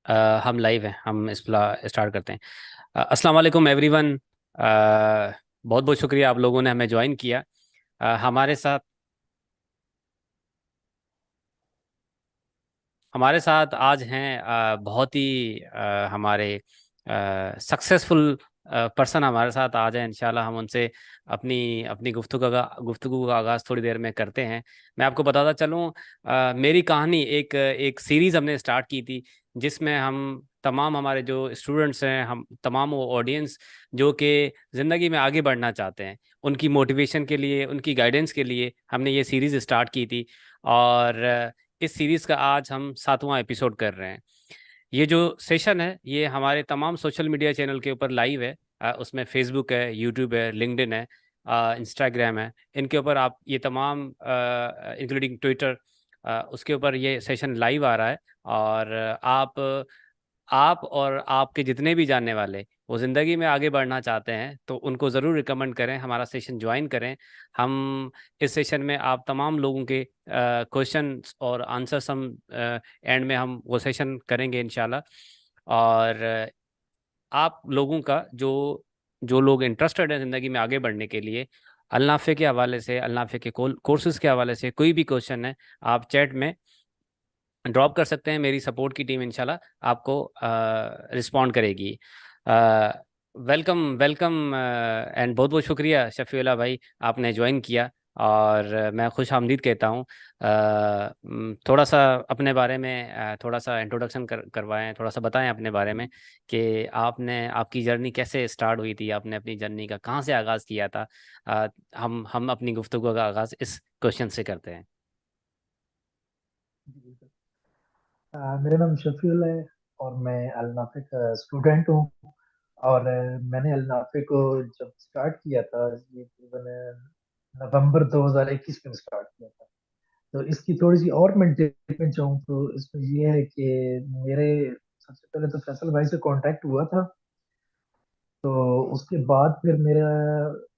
हम लाइव हैं। हम इस स्टार्ट करते हैं। अस्सलाम वालेकुम एवरीवन। बहुत बहुत शुक्रिया आप लोगों ने हमें ज्वाइन किया। हमारे साथ आज हैं बहुत ही हमारे सक्सेसफुल पर्सन हमारे साथ आज हैं। इंशाल्लाह हम उनसे अपनी अपनी गुफ्तगू का आगाज़ थोड़ी देर में करते हैं। मैं आपको बताता चलूँ, मेरी कहानी एक एक सीरीज़ हमने स्टार्ट की थी, जिसमें हम तमाम हमारे जो स्टूडेंट्स हैं, हम तमाम वो ऑडियंस जो कि ज़िंदगी में आगे बढ़ना चाहते हैं, उनकी मोटिवेशन के लिए, उनकी गाइडेंस के लिए हमने ये सीरीज़ स्टार्ट की थी। और इस सीरीज का आज हम 7वां एपिसोड कर रहे हैं। ये जो सेशन है ये हमारे तमाम सोशल मीडिया चैनल के ऊपर लाइव है। उसमें फेसबुक है, यूट्यूब है, लिंक्डइन है, इंस्टाग्राम है। इनके ऊपर आप ये तमाम इंक्लूडिंग ट्विटर, उसके ऊपर ये सेशन लाइव आ रहा है। और आप और आपके जितने भी जानने वाले वो ज़िंदगी में आगे बढ़ना चाहते हैं तो उनको ज़रूर रिकमेंड करें, हमारा सेशन ज्वाइन करें। हम इस सेशन में आप तमाम लोगों के क्वेश्चन और आंसर्स हम एंड में हम वो सेशन करेंगे इंशाल्लाह। और आप लोगों का जो जो लोग इंटरेस्टेड हैं ज़िंदगी में आगे बढ़ने के लिए, अलनाफे के हवाले से, अलनाफे के कोर्सेज के हवाले से कोई भी क्वेश्चन है, आप चैट में ड्रॉप कर सकते हैं। मेरी सपोर्ट की टीम इंशाल्लाह आपको रिस्पॉन्ड करेगी। वेलकम वेलकम एंड बहुत बहुत शुक्रिया शफीउल्लाह भाई, आपने ज्वाइन किया। और मैं खुश आमदीद कहता हूँ। थोड़ा सा अपने बारे में थोड़ा सा इंट्रोडक्शन करवाएं, थोड़ा सा बताएं अपने बारे में कि आपने आपकी जर्नी कैसे स्टार्ट हुई थी, आपने अपनी जर्नी का कहाँ से आगाज़ किया था। हम अपनी गुफ्तगू का आगाज़ इस क्वेश्चन से करते हैं। जी, बिल्कुल। मेरा नाम शफील है और मैं अल नाफे का स्टूडेंट हूँ। और मैंने अल नाफे को जब स्टार्ट किया था, ये तकरीबन नवंबर 2021 में स्टार्ट किया था। तो इसकी थोड़ी सी और मैं डिटेल में जाऊँ तो इसमें ये है कि मेरे सबसे पहले तो फैसल भाई से कांटेक्ट हुआ था। तो उसके बाद फिर मेरा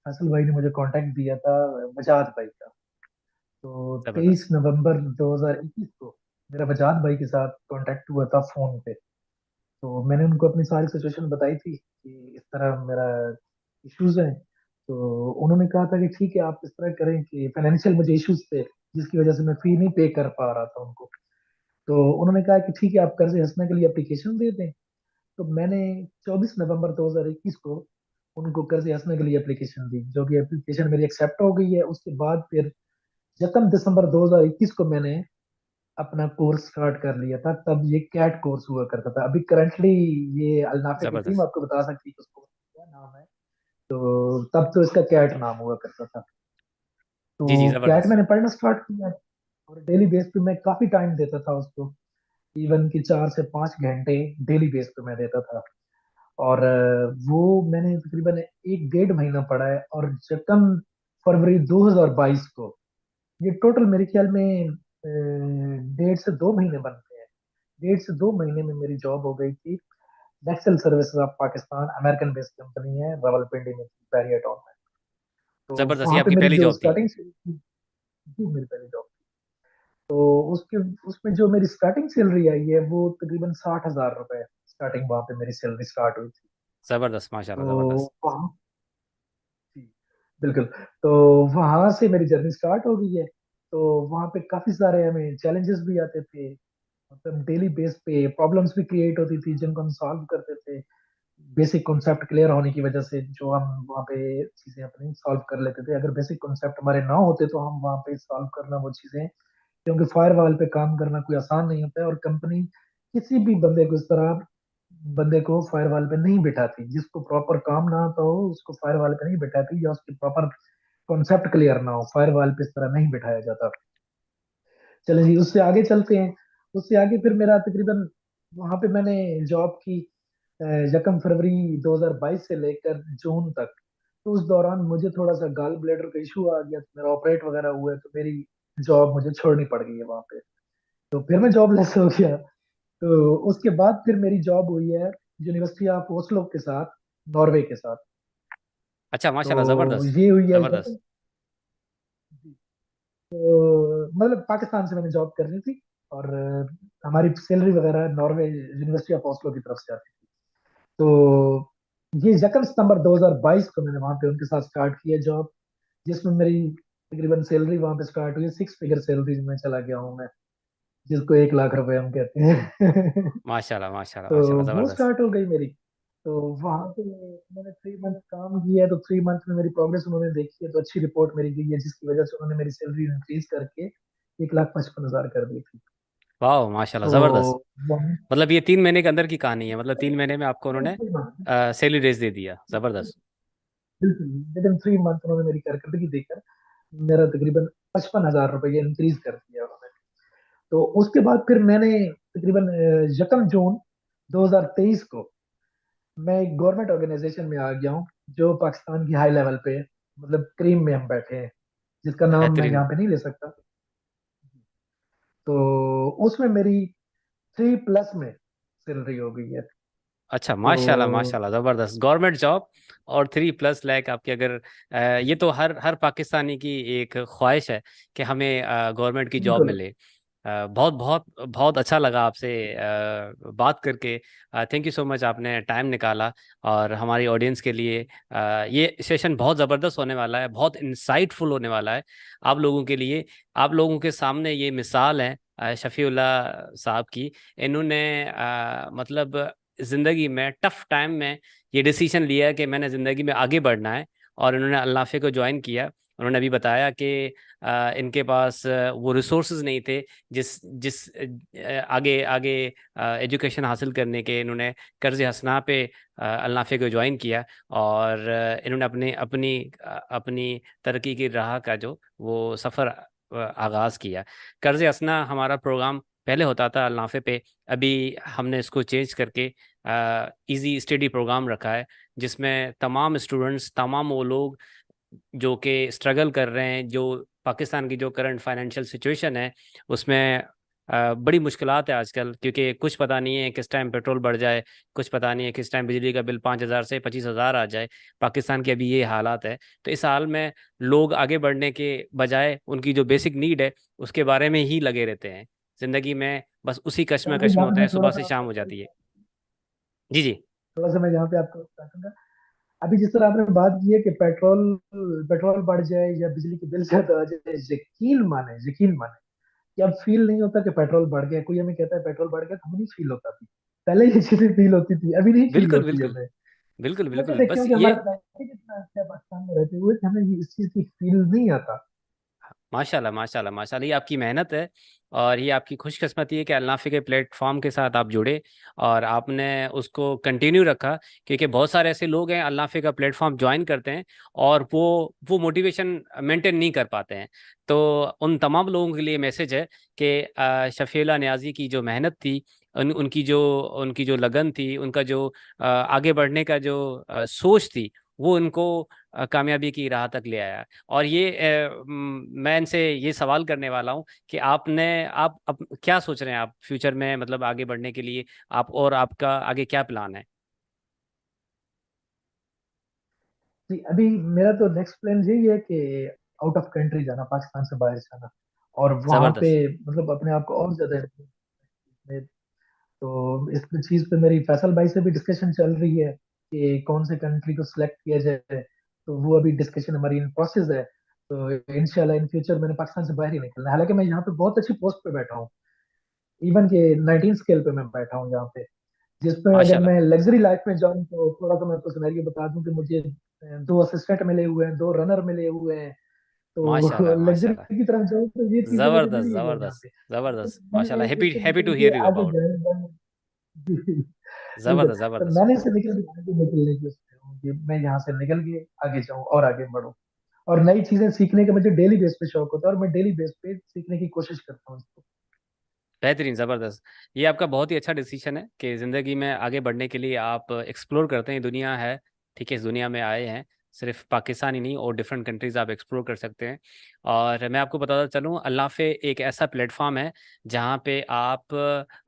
फैसल भाई ने मुझे कांटेक्ट दिया था वजाद भाई का। तो 23 ज़बरदस्त। नवंबर 2021 को मेरा वजाद भाई के साथ कांटेक्ट हुआ था फोन पे। तो मैंने उनको अपनी सारी सिचुएशन बताई थी कि इस तरह मेरा इश्यूज हैं। तो उन्होंने कहा था कि ठीक है, आप इस तरह करें कि फाइनेंशियल मुझे इश्यूज थे जिसकी वजह से मैं फी नहीं पे कर पा रहा था उनको। तो उन्होंने कहा कि ठीक है, आप कर्ज हंसने के लिए एप्लीकेशन दे दें। तो मैंने 24 नवंबर 2021 को उनको कर्ज हंसने के लिए एप्लीकेशन दी, जो कि एप्लीकेशन मेरी एक्सेप्ट हो गई है। उसके बाद फिर 7 दिसंबर 2021 को मैंने अपना कोर्स स्टार्ट कर लिया था। तब ये कैट कोर्स हुआ करता था। अभी करंटली ये अल्नाफे की टीम ज़बरदस्त। आपको बता सकती है कि उस कोर्स का क्या नाम है। तो तब तो इसका कैट नाम हुआ करता था। जी जी, तो कैट ज़बरदस्त। मैंने पढ़ना स्टार्ट किया और डेली बेस पे मैं काफी टाइम देता था उसको। इवन की 4 से 5 घंटे डेली बेस पे मैं देता था। और वो मैंने तकरीबन 1 डेढ़ महीना पढ़ा है। और जकम फरवरी 2022 को ये टोटल मेरे ख्याल में 1.5 से 2 महीने बनते हैं। 1.5 से 2 महीने में मेरी जॉब हो गई थी। Naxal services of Pakistan American based company है, रावलपिंडी में थी, बैरिया टाउन में। तो ज़बरदस्त, ये वहां पे आपकी मेरी पहली जो जॉब थी। स्टार्टिंग थी, थी मेरी पहली जॉब। तो उसके उसमें जो मेरी स्टार्टिंग सैलरी आई है वो तकरीबन 60,000 रुपए स्टार्टिंग वहां पे मेरी सैलरी स्टार्ट हुई थी। ज़बरदस्त, माशाल्लाह, ज़बरदस्त। तो वहाँ जी, बिल्कुल। तो वहां से मेरी जर्नी स्टार्ट हो गई है। तो वहां पे काफी सारे हमें चैलेंजेस भी आते थे। मतलब डेली बेस पे प्रॉब्लम्स भी क्रिएट होती थी जिनको हम सॉल्व करते थे। बेसिक कॉन्सेप्ट क्लियर होने की वजह से जो हम वहाँ पे चीजें अपनी सॉल्व कर लेते थे। अगर बेसिक कॉन्सेप्ट हमारे ना होते तो हम वहाँ पे सॉल्व करना वो चीजें, क्योंकि फायरवॉल पे काम करना कोई आसान नहीं होता है। और कंपनी किसी भी बंदे को इस तरह बंदे को फायरवॉल पे नहीं बिठाती। जिसको प्रॉपर काम ना आता हो उसको फायरवॉल पे नहीं बिठाती, या उसकी प्रॉपर कॉन्सेप्ट क्लियर ना हो, फायरवॉल पे इस तरह नहीं बिठाया जाता। चले जी, उससे आगे चलते हैं। उससे आगे फिर मेरा तकरीबन वहां पे मैंने जॉब की यकम फरवरी 2022 से लेकर जून तक। तो उस दौरान मुझे थोड़ा सा गाल ब्लेडर का इशू आ गया, तो मेरा ऑपरेट वगैरह हुआ है, तो मेरी जॉब मुझे छोड़नी पड़ गई है वहां पे। तो फिर मैं जॉबलेस हो गया। तो उसके बाद फिर मेरी जॉब हुई है यूनिवर्सिटी ऑफ ओस्लो के साथ, नॉर्वे के साथ। अच्छा, माशाल्लाह, तो ज़बरदस्त। ये हुई है ज़बरदस्त। तो मतलब पाकिस्तान से मैंने जॉब करनी थी। और हमारी सैलरी वगैरह नॉर्वे यूनिवर्सिटी ऑफ ऑस्लो की तरफ से आती थी। तो ये 2 सितंबर 2022 को मैंने वहां पे उनके साथ स्टार्ट किया जॉब, जिसमें मेरी तकरीबन सैलरी वहां पे स्टार्ट हुई, 6 फिगर सैलरी में चला गया हूँ मैं, जिसको 1 लाख रुपए हम कहते हैं। माशाल्लाह माशाल्लाह तो माशाल्लाह, वो जबरदस्त। स्टार्ट हो गई मेरी। तो वहां पे मैंने 3 मंथ काम किया, तो 3 मंथ में मेरी प्रोग्रेस उन्होंने देखी है, तो अच्छी रिपोर्ट मेरी गई है, जिसकी वजह से उन्होंने मेरी सैलरी इंक्रीज करके 1,55,000 कर दी थी। वाह माशाल्लाह, तो जबरदस्त। वहाँ मतलब ये 3 महीने के अंदर की कहानी है, मतलब 3 महीने में आपको उन्होंने सैलरी रेज दे दिया, जबरदस्त। बिल्कुल विद इन 3 मंथ उन्होंने मेरी कारकर्दगी देखकर मेरा तकरीबन 55,000 रुपये इंक्रीज कर दिया उन्होंने। तो उसके बाद फिर मैंने तकरीबन 1 जून 2023 को मैं एक गवर्नमेंट ऑर्गेनाइजेशन में आ गया हूँ, जो पाकिस्तान की हाई लेवल पे, मतलब क्रीम में हम बैठे हैं, जिसका नाम मैं बेहतरीन। यहाँ पे नहीं ले सकता। तो उसमें मेरी 3+ में सैलरी हो गई है। अच्छा, तो माशाल्लाह माशाल्लाह, जबरदस्त गवर्नमेंट जॉब और 3+ लाख आपकी, अगर ये तो हर हर पाकिस्तानी की एक ख्वाहिश है कि हमें गवर्नमेंट की जॉब बिल्कुल। मिले। बहुत बहुत बहुत अच्छा लगा आपसे बात करके। थैंक यू सो मच, आपने टाइम निकाला। और हमारी ऑडियंस के लिए ये सेशन बहुत ज़बरदस्त होने वाला है, बहुत इंसाइटफुल होने वाला है आप लोगों के लिए। आप लोगों के सामने ये मिसाल है शफीउल्लाह साहब की। इन्होंने मतलब ज़िंदगी में टफ टाइम में ये डिसीजन लिया है कि मैंने ज़िंदगी में आगे बढ़ना है, और इन्होंने अल्लाफे को ज्वाइन किया। उन्होंने अभी बताया कि इनके पास वो रिसोर्सेज नहीं थे जिस जिस आगे आगे एजुकेशन हासिल करने के। इन्होंने कर्ज हसना पे अल्लाफे को ज्वाइन किया, और इन्होंने अपने अपनी अपनी तरक्की की राह का जो वो सफ़र आगाज़ किया। कर्ज हसना हमारा प्रोग्राम पहले होता था अल्लाफे पे, अभी हमने इसको चेंज करके इजी स्टडी प्रोग्राम रखा है, जिसमें तमाम स्टूडेंट्स, तमाम वो लोग जो कि स्ट्रगल कर रहे हैं, जो पाकिस्तान की जो करंट फाइनेंशियल सिचुएशन है उसमें बड़ी मुश्किलात है आजकल, क्योंकि कुछ पता नहीं है किस टाइम पेट्रोल बढ़ जाए, कुछ पता नहीं है किस टाइम बिजली का बिल 5,000 से 25,000 आ जाए। पाकिस्तान की अभी ये हालात है। तो इस हाल में लोग आगे बढ़ने के बजाय उनकी जो बेसिक नीड है उसके बारे में ही लगे रहते हैं ज़िंदगी में, बस उसी अभी कश्मकश में यहाँ पे होते मैं हैं, थोड़ा सुबह से सा शाम हो जाती है। जी जी। थोड़ा सा मैं यहाँ पे आपको बताऊंगा। अभी जिस तरह आपने बात की है कि पेट्रोल पेट्रोल बढ़ जाए या बिजली के बिल ज्यादा आ जाए, यकीन माने कि अब फील नहीं होता कि पेट्रोल बढ़ गया। कोई हमें कहता है पेट्रोल बढ़ गया, तो हमें नहीं फील होता थी। पहले ये चीजें फील होती थी, अभी नहीं फील बिल्कुल होती बिल्कुल हमें। बिल्कुल वजह बिल्कुल, देखते बस हो कि ये हमारे पैसे कितना अच्छा है पाकिस्तान में रहते हुए कि हमें इस चीज की फील नहीं आता। माशाल्लाह माशाल्लाह माशाल्लाह, ये आपकी मेहनत है और ये आपकी खुशकिस्मती है कि अल्नाफे के प्लेटफॉर्म के साथ आप जुड़े और आपने उसको कंटिन्यू रखा। क्योंकि बहुत सारे ऐसे लोग हैं अल्नाफे का प्लेटफॉर्म ज्वाइन करते हैं और वो मोटिवेशन मेंटेन नहीं कर पाते हैं। तो उन तमाम लोगों के लिए मैसेज है कि शफीला नियाजी की जो मेहनत थी, उनकी जो लगन थी, उनका जो आगे बढ़ने का जो सोच थी, वो उनको कामयाबी की राह तक ले आया। और ये मैं इनसे ये सवाल करने वाला हूँ कि आप क्या सोच रहे हैं, आप फ्यूचर में मतलब आगे बढ़ने के लिए, आप और आपका आगे क्या प्लान है? जी, अभी मेरा तो नेक्स्ट प्लान यही है कि आउट ऑफ कंट्री जाना, पाकिस्तान से बाहर जाना, और वहां पे जबरदस्त। मतलब अपने आप को और ज्यादा में। तो इस चीज पे मेरी फैसल भाई से भी डिस्कशन चल रही है कि कौन से कंट्री को सिलेक्ट किया जाए। तो वो अभी डिस्कशन हमारी इन प्रोसेस है। तो इंशाल्लाह इन फ्यूचर मैंने पाकिस्तान से बाहर ही निकलना है। हालांकि मैं यहाँ पे बहुत अच्छी पोस्ट पे बैठा हूँ, इवन के 19 स्केल पे मैं बैठा हूँ यहाँ पे, जिसमें अगर माशाल्लाह मैं लग्जरी लाइफ में जाऊँ तो थोड़ा सा मैं आपको सिनेरियो बता दूं कि मुझे 2 असिस्टेंट मिले हुए हैं, 2 रनर मिले हुए हैं। तो माशाल्लाह लग्जरी माशाल्लाह, की तरफ जाऊँ तो ये चीजें मुझे जबरदस्त मिली ही नहीं यहाँ जबरदस्त पे। तो जबरदस्त, मैंने माशाल्लाह, हैप्पी इससे हैप्पी निकल टू के हियर यू आगे अबाउट। जाऊँ। बिल्कुल। जबरदस्त तो जबरदस्त। मैंने इससे निकल के आगे निकलने की उसमें हूँ कि मैं यहाँ से निकल के आगे जाऊँ और आगे बढ़ूँ। और नई चीजें सीखने का मुझे डेली बेस पे शौक होता है, और मैं डेली बेस पे सीखने की कोशिश करता हूँ इसको। बेहतरीन, ज़बरदस्त। ये आपका बहुत ही अच्छा डिसीजन है कि ज़िंदगी में आगे बढ़ने के लिए आप एक्सप्लोर करते हैं, दुनिया है, ठीक है, इस दुनिया में आए हैं सिर्फ पाकिस्तान ही नहीं और डिफरेंट कंट्रीज आप एक्सप्लोर कर सकते हैं। और मैं आपको बताता चलूँ, अल्लाफ़े एक ऐसा प्लेटफॉर्म है जहाँ पे आप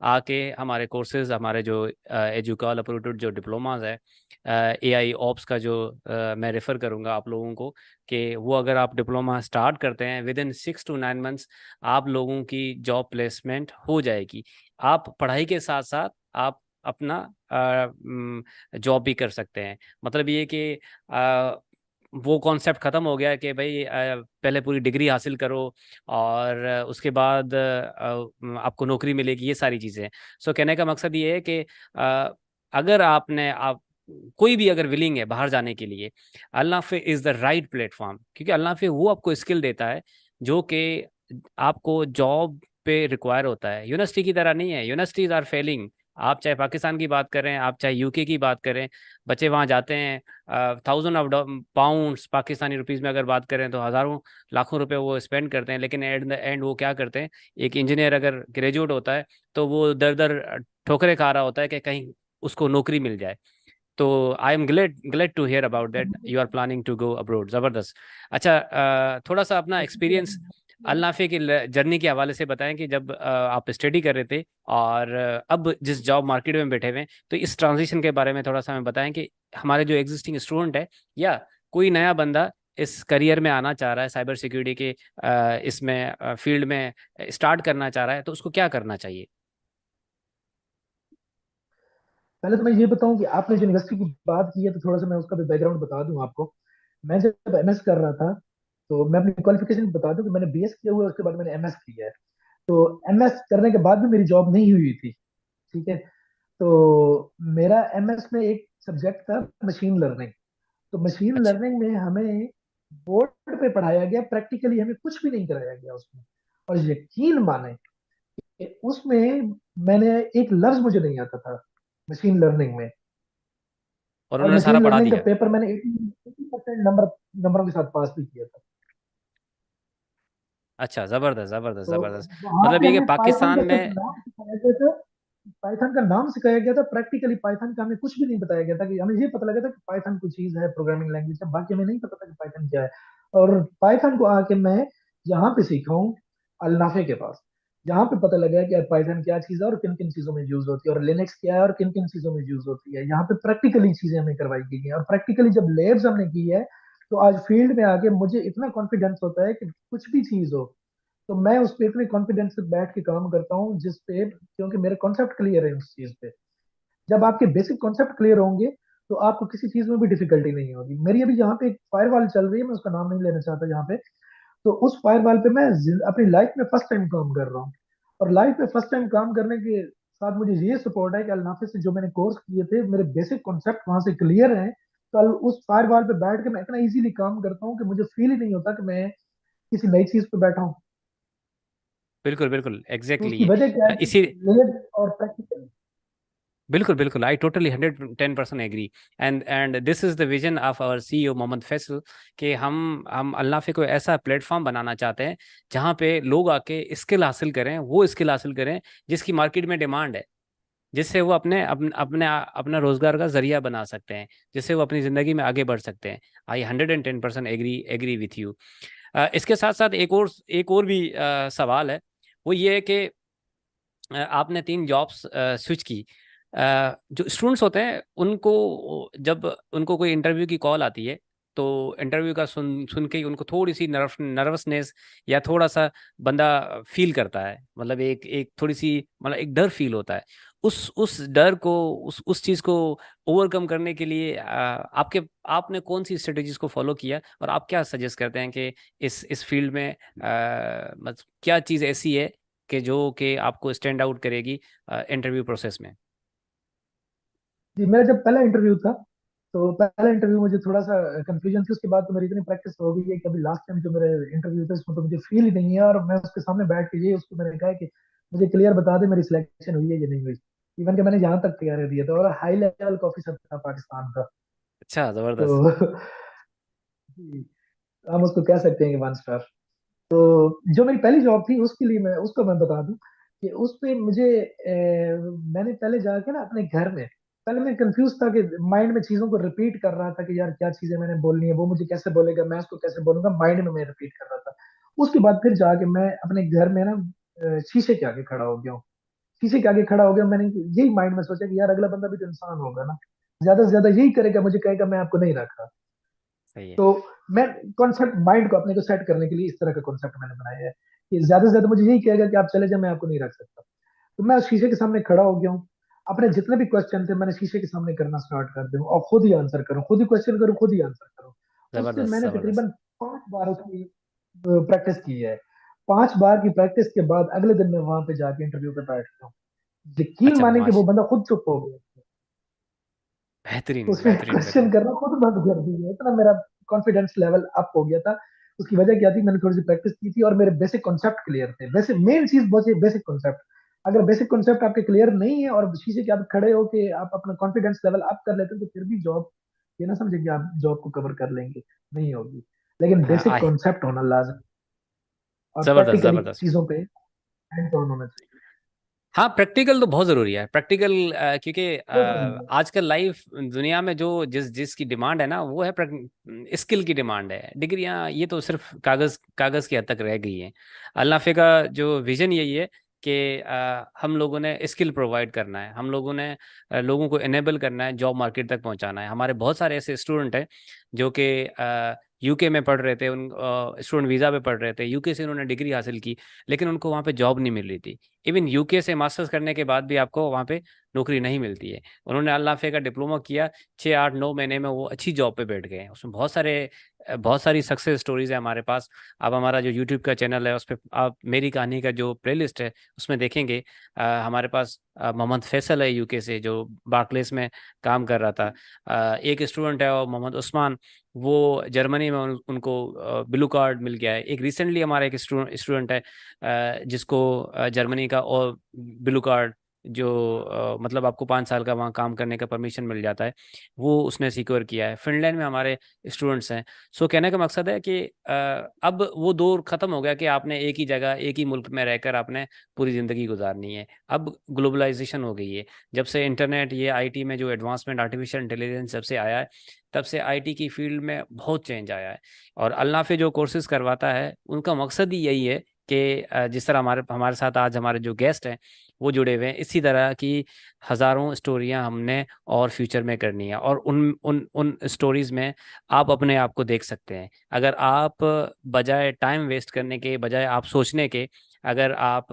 आके हमारे कोर्सेज, हमारे जो एजुकाल अप्रूव्ड जो डिप्लोमाज है, एआई ऑप्स का जो मैं रेफ़र करूँगा आप लोगों को, कि वो अगर आप डिप्लोमा स्टार्ट करते हैं विद इन 6 to 9 months आप लोगों की जॉब प्लेसमेंट हो जाएगी। आप पढ़ाई के साथ साथ आप अपना जॉब भी कर सकते हैं। मतलब ये कि वो कॉन्सेप्ट ख़त्म हो गया है कि भाई पहले पूरी डिग्री हासिल करो और उसके बाद आपको नौकरी मिलेगी, ये सारी चीज़ें। सो कहने का मकसद ये है कि अगर आप कोई भी अगर विलिंग है बाहर जाने के लिए, अल्लाफे इज़ द राइट प्लेटफॉर्म, क्योंकि अल्लाफे वो आपको स्किल देता है जो कि आपको जॉब पे रिक्वायर होता है। यूनिवर्सिटी की तरह नहीं है, यूनिवर्सिटीज आर फेलिंग। आप चाहे पाकिस्तान की बात करें, आप चाहे यूके की बात करें, बच्चे वहाँ जाते हैं, 1000 ऑफ पाउंड्स पाकिस्तानी रुपीज़ में अगर बात करें तो हज़ारों लाखों रुपए वो स्पेंड करते हैं, लेकिन एट द एंड वो क्या करते हैं, एक इंजीनियर अगर ग्रेजुएट होता है तो वो दर दर ठोकरे खा रहा होता है कि कहीं उसको नौकरी मिल जाए। तो I am glad glad to hear about that you are planning to go abroad. ज़बरदस्त। अच्छा, थोड़ा सा अपना एक्सपीरियंस अल नाफे की जर्नी के हवाले से बताएं कि जब आप स्टडी कर रहे थे और अब जिस जॉब मार्केट में बैठे हुए हैं, तो इस ट्रांजिशन के बारे में थोड़ा सा हमें बताएं कि हमारे जो एग्जिस्टिंग स्टूडेंट है या कोई नया बंदा इस करियर में आना चाह रहा है, साइबर सिक्योरिटी के इसमें फील्ड में स्टार्ट करना चाह रहा है, तो उसको क्या करना चाहिए? पहले तो मैं ये बताऊं कि आपने जो यूनिवर्सिटी की बात की है, तो थोड़ा सा मैं उसका भी बैकग्राउंड बता दूं आपको। मैं जब एमएस कर रहा था, तो मैं अपनी क्वालिफिकेशन बता दूं कि मैंने बीएस किया हुआ है, उसके बाद मैंने एमएस किया है। तो एमएस करने के बाद भी मेरी जॉब नहीं हुई थी। ठीक है। तो मेरा एमएस में एक सब्जेक्ट था मशीन लर्निंग। तो मशीन अच्छा। लर्निंग में हमें बोर्ड पे पढ़ाया गया, प्रैक्टिकली हमें कुछ भी नहीं कराया गया उसमें। और यकीन माने कि उसमें मैंने एक लफ्ज मुझे नहीं आता था मशीन लर्निंग में। और और उन्होंने सारा मशीन पढ़ा लर्निंग का दिया? पेपर मैंने 80% नंबरों के साथ पास भी किया था। अच्छा, ज़बरदस्त ज़बरदस्त तो ज़बरदस्त। वहां मतलब पे ये कि हमें पाइथन पाकिस्तान का सिर्फ में। नाम सिखाया गया था। पाइथन का नाम सिखाया गया था, प्रैक्टिकली पाइथन का हमें कुछ भी नहीं बताया गया था। कि हमें ये पता लगा था कि पाइथन कोई चीज है, प्रोग्रामिंग लैंग्वेज है, बाकी हमें नहीं पता था कि पाइथन क्या है। और पाइथन को आके मैं यहाँ पे सीखा हूँ, अल्नाफे के पास। यहाँ पे पता लगा कि यार पाइथन क्या चीज है और किन किन चीजों में यूज होती है, और लिनक्स क्या है और किन किन चीजों में यूज होती है। यहाँ पे प्रैक्टिकली चीजें हमें करवाई गई हैं, और प्रैक्टिकली जब लैब्स हमने की है, तो आज फील्ड में आके मुझे इतना कॉन्फिडेंस होता है कि कुछ भी चीज हो, तो मैं उस पर इतने कॉन्फिडेंस से बैठ के काम करता हूँ जिस पे, क्योंकि मेरे कॉन्सेप्ट क्लियर है उस चीज पे। जब आपके बेसिक कॉन्सेप्ट क्लियर होंगे, तो आपको किसी चीज में भी डिफिकल्टी नहीं होगी। मेरी अभी यहाँ पे एक फायरवॉल चल रही है, मैं उसका नाम नहीं लेना चाहता यहाँ पे। तो उस फायरवॉल पे मैं अपनी लाइफ में फर्स्ट टाइम काम कर रहा हूँ। और लाइफ में फर्स्ट टाइम काम करने के साथ मुझे ये सपोर्ट है कि अलनाफे से जो मैंने कोर्स किए थे, मेरे बेसिक कॉन्सेप्ट वहां से क्लियर हैं। कल उस फायरवॉल पे बैठ के मैं इतना इजीली काम करता हूँ कि मुझे फील ही नहीं होता कि मैं किसी नई चीज पे बैठा हूँ। बिल्कुल बिल्कुल तो एग्जैक्टली उसकी वजह क्या है कि इसी। लेयर और प्रैक्टिकल। बिल्कुल बिल्कुल, I totally 110% agree. And this is the vision of our CEO Mohammed Faisal, कि हम अल्लाफे को ऐसा प्लेटफॉर्म बनाना चाहते हैं जहाँ पे लोग आके स्किल हासिल करें, वो स्किल हासिल करें जिसकी मार्केट में डिमांड है, जिससे वो अपना रोजगार का जरिया बना सकते हैं, जिससे वो अपनी जिंदगी में आगे बढ़ सकते हैं। आई 110% एग्री एग्री विथ यू। इसके साथ साथ एक और भी सवाल है। वो ये है कि आपने 3 जॉब्स स्विच की। जो स्टूडेंट्स होते हैं उनको, जब उनको कोई इंटरव्यू की कॉल आती है, तो इंटरव्यू का सुन सुन के ही उनको थोड़ी सी नर्वसनेस या थोड़ा सा बंदा फील करता है, मतलब एक एक थोड़ी सी, मतलब एक डर फील होता है। उस डर को, उस चीज़ को ओवरकम करने के लिए आपने कौन सी स्ट्रेटेजीज को फॉलो किया, और आप क्या सजेस्ट करते हैं कि इस फील्ड में मतलब क्या चीज़ ऐसी है कि जो कि आपको स्टैंड आउट करेगी इंटरव्यू प्रोसेस में? जी, मेरा जब पहला इंटरव्यू था, तो पहला इंटरव्यू मुझे थोड़ा सा कंफ्यूजन थी। उसके बाद तो मेरी इतनी प्रैक्टिस हो गई है कि अभी लास्ट टाइम जो मेरे इंटरव्यू थे उसमें तो मुझे फील ही नहीं है। और मैं उसके सामने बैठ के ये उसको मैंने कहा कि मुझे क्लियर बता दे मेरी सिलेक्शन हुई है या नहीं हुई। इवन कि मैंने यहाँ तक तैयारी दिया था, और हाई लेवल का ऑफिसर था पाकिस्तान का। अच्छा, जबरदस्त। तो जी, हम उसको कह सकते हैं कि 1 स्टार। तो जो मेरी पहली जॉब थी उसके लिए मैं उसको मैं बता दूं कि उस पे मुझे मैंने पहले जाके ना अपने घर में पहले मैं कंफ्यूज था कि माइंड में चीजों को रिपीट कर रहा था कि यार क्या चीजें मैंने बोलनी है, वो मुझे कैसे बोलेगा, मैं उसको कैसे बोलूंगा, माइंड में मैं रिपीट कर रहा था। उसके बाद फिर जाके मैं अपने घर में ना शीशे के आगे खड़ा हो गया हूँ। शीशे के आगे खड़ा हो गया, मैंने यही माइंड में सोचा कि यार अगला बंदा भी तो इंसान होगा ना, ज्यादा से ज्यादा यही करेगा, मुझे कहेगा मैं आपको नहीं रख रहा। सही है। तो मैं कॉन्सेप्ट माइंड को अपने को सेट करने के लिए इस तरह का कॉन्सेप्ट मैंने बनाया है कि ज्यादा से ज्यादा मुझे यही कहेगा कि आप चले जाए, मैं आपको नहीं रख सकता। तो मैं उस शीशे के सामने खड़ा हो गया हूँ। अपने जितने भी क्वेश्चन थे मैंने शीशे के सामने करना स्टार्ट कर दूं और खुद ही आंसर करूं, खुद ही क्वेश्चन करूं, खुद ही आंसर करूं। उससे जबरदस्त मैंने जबरदस्त। तकरीबन 5 बार उसकी प्रैक्टिस की है। 5 बार की प्रैक्टिस के बाद अगले दिन मैं वहां पे जाके इंटरव्यू पे बैठ गया हूँ। यकीन अच्छा, माने कि वो माश बंदा खुद चुप हो गया। बेहतरीन उसने बेहतरीन क्वेश्चन बेहतरीन। करना खुद बंद कर दिया, इतना मेरा कॉन्फिडेंस लेवल अप हो गया था। उसकी वजह क्या थी, मैंने थोड़ी सी प्रैक्टिस की थी और मेरे बेसिक कॉन्सेप्ट क्लियर थे। वैसे मेन चीज बहुत बेसिक कॉन्सेप्ट, अगर बेसिक कॉन्सेप्ट आपके क्लियर नहीं है और शीशे के आप खड़े हो के आप अपना कॉन्फिडेंस लेवल अप कर लेते हो तो फिर भी जॉब, ये ना समझे कि आप जॉब को कवर कर लेंगे, नहीं होगी। लेकिन हाँ, बेसिक आए। कॉन्सेप्ट होना लाजमी और जबरदस्त प्रैक्टिकली जबरदस्त। चीजों पे हैंड ऑन होना चाहिए। हाँ, प्रैक्टिकल तो बहुत ज़रूरी है, प्रैक्टिकल, क्योंकि बहुत जरूरी है। आजकल लाइफ दुनिया में जो जिसकी डिमांड है ना, वो है स्किल की डिमांड है। डिग्रियां ये तो सिर्फ कागज़ कागज़ की हद तक रह गई हैं। अल्लाफे का जो विजन यही है कि हम लोगों ने स्किल प्रोवाइड करना है, हम लोगों ने लोगों को इनेबल करना है, जॉब मार्केट तक पहुंचाना है। हमारे बहुत सारे ऐसे स्टूडेंट हैं जो कि यूके में पढ़ रहे थे, उन स्टूडेंट वीज़ा पे पढ़ रहे थे, यूके से उन्होंने डिग्री हासिल की, लेकिन उनको वहाँ पे जॉब नहीं मिल रही थी। इवन यूके से मास्टर्स करने के बाद भी आपको वहाँ पे नौकरी नहीं मिलती है। उन्होंने अल्लाह फे का डिप्लोमा किया, 6 8 9 महीने में वो अच्छी जॉब पे बैठ गए हैं। उसमें बहुत सारी सक्सेस स्टोरीज है हमारे पास। आप हमारा जो यूट्यूब का चैनल है उस पर आप मेरी कहानी का जो प्लेलिस्ट है उसमें देखेंगे। हमारे पास मोहम्मद फैसल है यूके से, जो बार्कलेस में काम कर रहा था। एक स्टूडेंट है और मोहम्मद उस्मान, वो जर्मनी में उनको ब्लू कार्ड मिल गया है। एक रिसेंटली हमारा एक स्टूडेंट है जिसको जर्मनी का और ब्लू कार्ड, जो मतलब आपको 5 साल का वहाँ काम करने का परमिशन मिल जाता है, वो उसने सिक्योर किया है। फिनलैंड में हमारे स्टूडेंट्स हैं। सो कहने का मकसद है कि अब वो दौर ख़त्म हो गया कि आपने एक ही जगह एक ही मुल्क में रहकर आपने पूरी ज़िंदगी गुजारनी है। अब ग्लोबलाइजेशन हो गई है। जब से इंटरनेट, ये आईटी में जो एडवांसमेंट आर्टिफिशियल इंटेलिजेंस जब से आया है, तब से आईटी की फील्ड में बहुत चेंज आया है। और अल्लाह पे जो कोर्सेज करवाता है उनका मकसद ही यही है कि जिस तरह हमारे हमारे साथ आज हमारे जो गेस्ट हैं वो जुड़े हुए हैं, इसी तरह की हज़ारों स्टोरियां हमने और फ्यूचर में करनी है। और उन उन उन स्टोरीज में आप अपने आप को देख सकते हैं। अगर आप बजाय टाइम वेस्ट करने के, बजाय आप सोचने के, अगर आप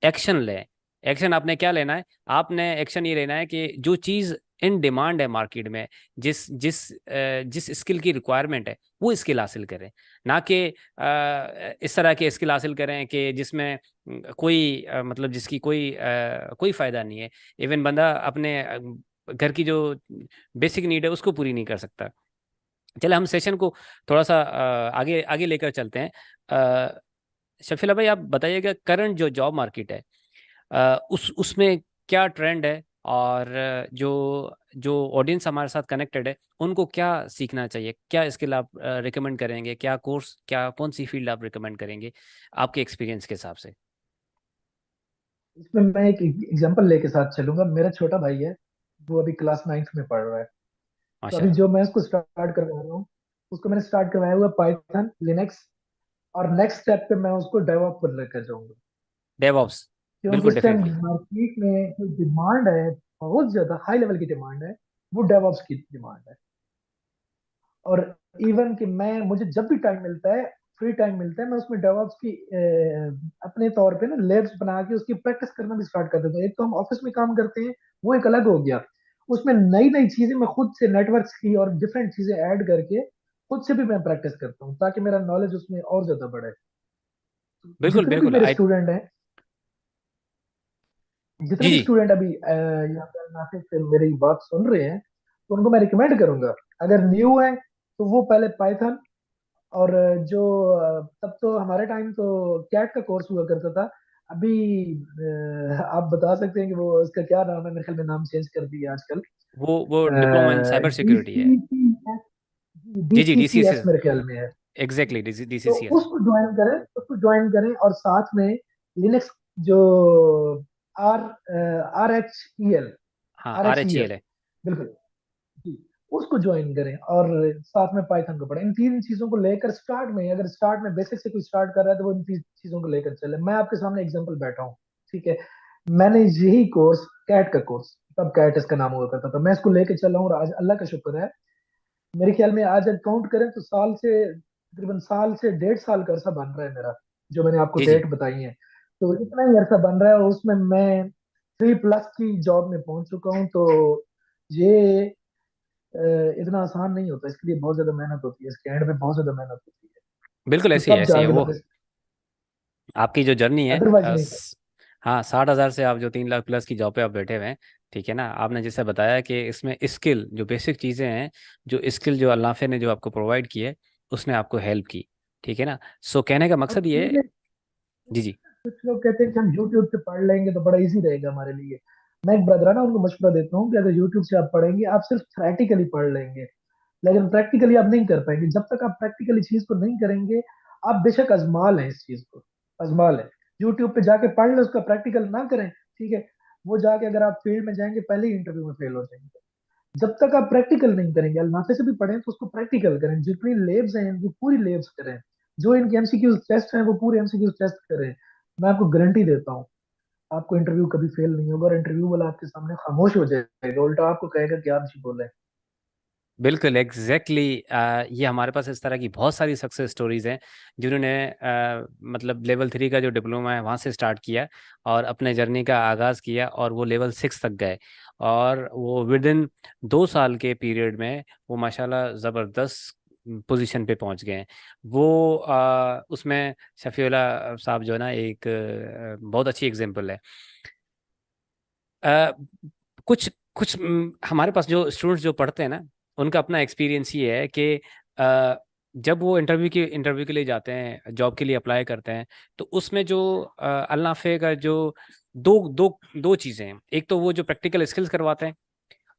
एक्शन लें। एक्शन आपने क्या लेना है? आपने एक्शन ये लेना है कि जो चीज़ इन डिमांड है मार्केट में, जिस स्किल की रिक्वायरमेंट है, वो स्किल हासिल करें। ना कि इस तरह के स्किल हासिल करें कि जिसमें कोई मतलब जिसकी कोई फायदा नहीं है। इवन बंदा अपने घर की जो बेसिक नीड है उसको पूरी नहीं कर सकता। चले हम सेशन को थोड़ा सा आगे आगे लेकर चलते हैं। शफीला भाई, आप बताइएगा करंट जो जॉब मार्केट है, उसमें क्या ट्रेंड है, और जो जो ऑडियंस हमारे साथ कनेक्टेड है उनको क्या सीखना चाहिए, क्या स्किल आप रिकमेंड करेंगे, क्या कोर्स, क्या कौन सी फील्ड आप रिकमेंड करेंगे आपके एक्सपीरियंस के हिसाब से? इसमें मैं एक एग्जांपल लेके साथ चलूंगा। मेरा छोटा भाई है, वो अभी क्लास 9th में पढ़ रहा है। तो अभी माशाल्लाह। जो मैं उसको स्टार्ट करवा रहा हूँ, उसको मैंने स्टार्ट करवाया हुआ पाइथन, लिनक्स, और नेक्स्ट स्टेप पे मैं उसको डेवऑप्स पर लेकर जाऊंगा। डेवऑप्स। क्योंकि बिल्कुल, इस टाइम डेफिनेटली। मार्केट में जो डिमांड है, बहुत ज्यादा हाई लेवल की डिमांड है, वो डेवऑप्स की डिमांड है। और इवन कि मैं, मुझे जब भी टाइम मिलता है, फ्री टाइम मिलता है, मैं उसमें डेवऑप्स की अपने तौर पे ना लैब्स बना के उसकी प्रैक्टिस करना भी स्टार्ट कर देता हूँ। एक तो हम ऑफिस में काम करते हैं, वो एक अलग हो गया। उसमें नई नई चीजें मैं खुद से नेटवर्क्स की और डिफरेंट चीजें ऐड करके खुद से भी मैं प्रैक्टिस करता हूँ ताकि मेरा नॉलेज उसमें और ज्यादा बढ़े। बिल्कुल जितने भी बिल्कुल। मेरे आई। स्टूडेंट हैं, जितने जी भी जी। स्टूडेंट अभी यहाँ पे नासिक से मेरी बात सुन रहे हैं, तो उनको मैं रिकमेंड करूंगा, अगर न्यू है तो वो पहले पाइथन, और जो तब तो हमारे टाइम तो कैट का कोर्स हुआ करता था। अभी आप बता सकते हैं कि वो उसका क्या नाम है, मेरे ख्याल में नाम चेंज कर दिया आजकल। वो diploma in cyber D security है। सी सी एस, डी जी जी, सी सी एस डीसीएसएस। मेरे ख्याल में है। एग्जैक्टली, तो डीसीसीएस। उसको ज्वाइन करें और साथ में लिनक्स जो R R H E L, हाँ, R R X E H L, L है। बिल्कुल जी, उसको ज्वाइन करें और साथ में पाइथन को पढ़ें। इन तीन चीजों को लेकर स्टार्ट में, अगर स्टार्ट में बेसिक से कोई स्टार्ट कर रहा है तो वो इन तीन चीजों को लेकर चले। मैं आपके सामने एग्जांपल बैठा हूँ, ठीक है। मैंने यही कोर्स, कैट का कोर्स, तब कैट इसका नाम हुआ करता था, मैं इसको लेके चला हूँ और आज अल्लाह का शुक्र है, मेरे ख्याल में आज अगर काउंट करें तो साल से तकरीबन साल से 1.5 साल का अरसा बन रहा है मेरा, जो मैंने आपको जी जी। डेट बताई है। तो इतना ही अरसा बन रहा है और उसमें मैं 3+ की जॉब में पहुंच चुका हूँ। तो ये अ, इतना आसान नहीं होता, इसके लिए बहुत ज्यादा मेहनत होती है, इसके एंड में बहुत ज्यादा मेहनत होती है। बिल्कुल तो ऐसे ही, तब ऐसे ही है जाके वो। मैंने, आपकी जो जर्नी है अदरवाइज नहीं था। हाँ, 60,000 से आप जो 3 लाख प्लस की जॉब पे आप बैठे हुए हैं, ठीक है ना। आपने जैसे बताया कि इसमें स्किल, जो बेसिक चीज़ें हैं, जो स्किल जो अल्लाफे ने जो आपको प्रोवाइड की है, उसने आपको हेल्प की, ठीक है ना। सो कहने का और मकसद ये है। चीजें, जी जी। कुछ लोग कहते हैं कि हम यूट्यूब से पढ़ लेंगे तो बड़ा इजी रहेगा हमारे लिए। मैं एक ब्रदराना उनको मशवरा देता हूँ कि अगर यूट्यूब से आप पढ़ेंगे, आप सिर्फ थ्योरेटिकली पढ़ लेंगे, लेकिन प्रैक्टिकली आप नहीं कर पाएंगे। जब तक आप प्रैक्टिकली चीज को नहीं करेंगे, आप बेशक अजमा लें इस चीज को, अजमा लें, यूट्यूब पे जाके पढ़ लें, उसका प्रैक्टिकल ना करें, ठीक है, वो जाके अगर आप फील्ड में जाएंगे पहले ही इंटरव्यू में फेल हो जाएंगे। जब तक आप प्रैक्टिकल नहीं करेंगे, अल्नाफे से भी पढ़ें तो उसको प्रैक्टिकल करें, जितनी लेब्स हैं इनकी पूरी लेब्स करें, जो इनके एमसीक्यू टेस्ट हैं वो पूरे एमसीक्यू टेस्ट करें। मैं आपको गारंटी देता हूँ, आपको इंटरव्यू कभी फेल नहीं होगा, और इंटरव्यू वाला आपके सामने खामोश हो जाएगा, उल्टा आपको कहेगा कि आप जी बोले। बिल्कुल एग्जैक्टली ये हमारे पास इस तरह की बहुत सारी सक्सेस स्टोरीज हैं, जिन्होंने मतलब लेवल 3 का जो डिप्लोमा है वहाँ से स्टार्ट किया और अपने जर्नी का आगाज़ किया, और वो लेवल 6 तक गए, और वो विद इन 2 साल के पीरियड में वो माशाल्लाह ज़बरदस्त पोजीशन पे पहुंच गए हैं। वो उसमें शफीउल्लाह साहब जो है ना, एक बहुत अच्छी एग्जांपल है। अ, कुछ कुछ हमारे पास जो स्टूडेंट्स जो पढ़ते हैं ना, उनका अपना एक्सपीरियंस ये है कि जब वो इंटरव्यू के लिए जाते हैं, जॉब के लिए अप्लाई करते हैं, तो उसमें जो अल्नाफे का जो दो दो दो चीज़ें हैं। एक तो वो जो प्रैक्टिकल स्किल्स करवाते हैं,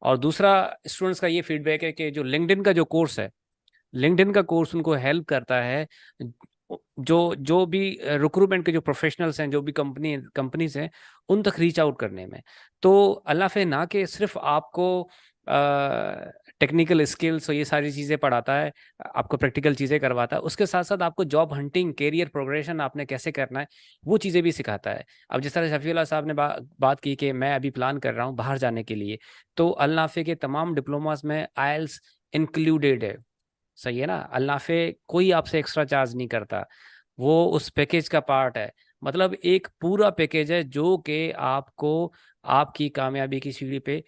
और दूसरा स्टूडेंट्स का ये फीडबैक है कि जो लिंक्डइन का जो कोर्स है, लिंक्डइन का कोर्स उनको हेल्प करता है, जो जो भी रिक्रूटमेंट के जो प्रोफेशनल्स हैं, जो भी कंपनीज हैं, उन तक रीच आउट करने में। तो अल्लाह फे ना कि सिर्फ आपको टेक्निकल स्किल्स और ये सारी चीज़ें पढ़ाता है, आपको प्रैक्टिकल चीज़ें करवाता है, उसके साथ साथ आपको जॉब हंटिंग, कैरियर प्रोग्रेशन आपने कैसे करना है, वो चीज़ें भी सिखाता है। अब जिस तरह शफीउल्लाह साहब ने बात की कि मैं अभी प्लान कर रहा हूँ बाहर जाने के लिए, तो अल नाफे के तमाम डिप्लोमास में आयल्स इंक्लूडेड है। सही है ना। अल्नाफे कोई आपसे एक्स्ट्रा चार्ज नहीं करता, वो उस पैकेज का पार्ट है। मतलब एक पूरा पैकेज है जो कि आपको आपकी कामयाबी की सीढ़ी पे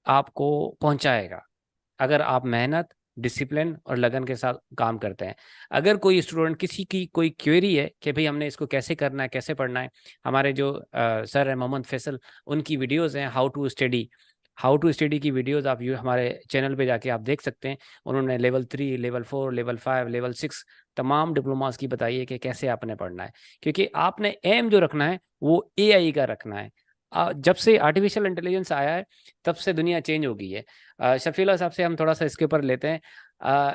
आपको पहुंचाएगा, अगर आप मेहनत, डिसिप्लिन और लगन के साथ काम करते हैं। अगर कोई स्टूडेंट, किसी की कोई क्वेरी है कि भाई हमने इसको कैसे करना है, कैसे पढ़ना है, हमारे जो सर है मोहम्मद फैसल, उनकी वीडियोस हैं हाउ टू स्टडी की वीडियोस आप यू हमारे चैनल पे जाके आप देख सकते हैं। उन्होंने लेवल 3, लेवल 4, लेवल 5, लेवल 6 तमाम डिप्लोमास की बताई है कि कैसे आपने पढ़ना है, क्योंकि आपने एम जो रखना है वो एआई का रखना है। जब से आर्टिफिशियल इंटेलिजेंस आया है, तब से दुनिया चेंज हो गई है। शफीला साहब से हम थोड़ा सा इसके ऊपर लेते हैं। अ,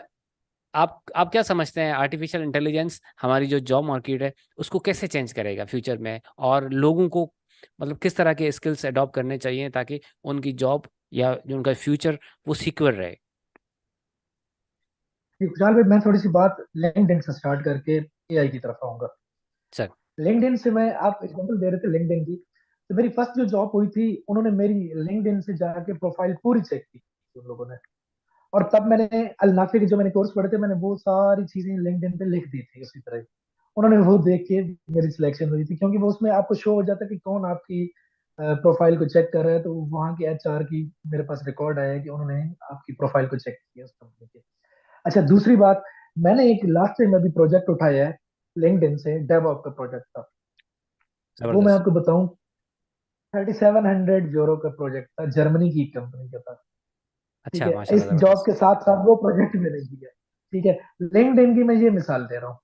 आप क्या समझते हैं, आर्टिफिशियल इंटेलिजेंस हमारी जो जॉब मार्केट है उसको कैसे चेंज करेगा फ्यूचर में, और लोगों को मतलब किस तरह के स्किल्स अडॉप्ट करने चाहिए ताकि उनकी जॉब या जो उनका फ्यूचर वो सिक्योर रहे। खुशहाल भाई, मैं थोड़ी सी बात लिंक्डइन से स्टार्ट करके एआई की तरफ आऊंगा। सर। लिंक्डइन से, मैं आप एग्जांपल दे रहे थे लिंक्डइन की, तो मेरी फर्स्ट जो जॉब हुई थी, उन्होंने मेरी लिंक्डइन से जाके प्रोफाइल पूरी चेक की थी उन लोगों ने। और तब मैंने अलनाफे के जो मैंने कोर्स पढ़े थे, मैंने वो सारी चीजें लिंक्डइन पे लिख दी थी उसी तरह। उन्होंने वो देख के मेरी सिलेक्शन हुई थी, क्योंकि वो उसमें आपको शो हो जाता है कि कौन आपकी प्रोफाइल को चेक कर रहा है। तो वहाँ के एचआर की मेरे पास रिकॉर्ड आया है कि उन्होंने आपकी प्रोफाइल को चेक किया उस कंपनी के। अच्छा, दूसरी बात, मैंने एक लास्ट टाइम अभी प्रोजेक्ट उठाया है लिंक्डइन से, डेवऑप का प्रोजेक्ट था। वो मैं जबरदस्त। आपको बताऊं, 3700 यूरो का प्रोजेक्ट था, जर्मनी की कंपनी का था। ठीक अच्छा, है, माशाल्लाह, इस जॉब जबरदस्त। के साथ साथ वो प्रोजेक्ट मैंने किया। ठीक है, लिंक्डइन की मैं ये मिसाल दे रहा हूँ।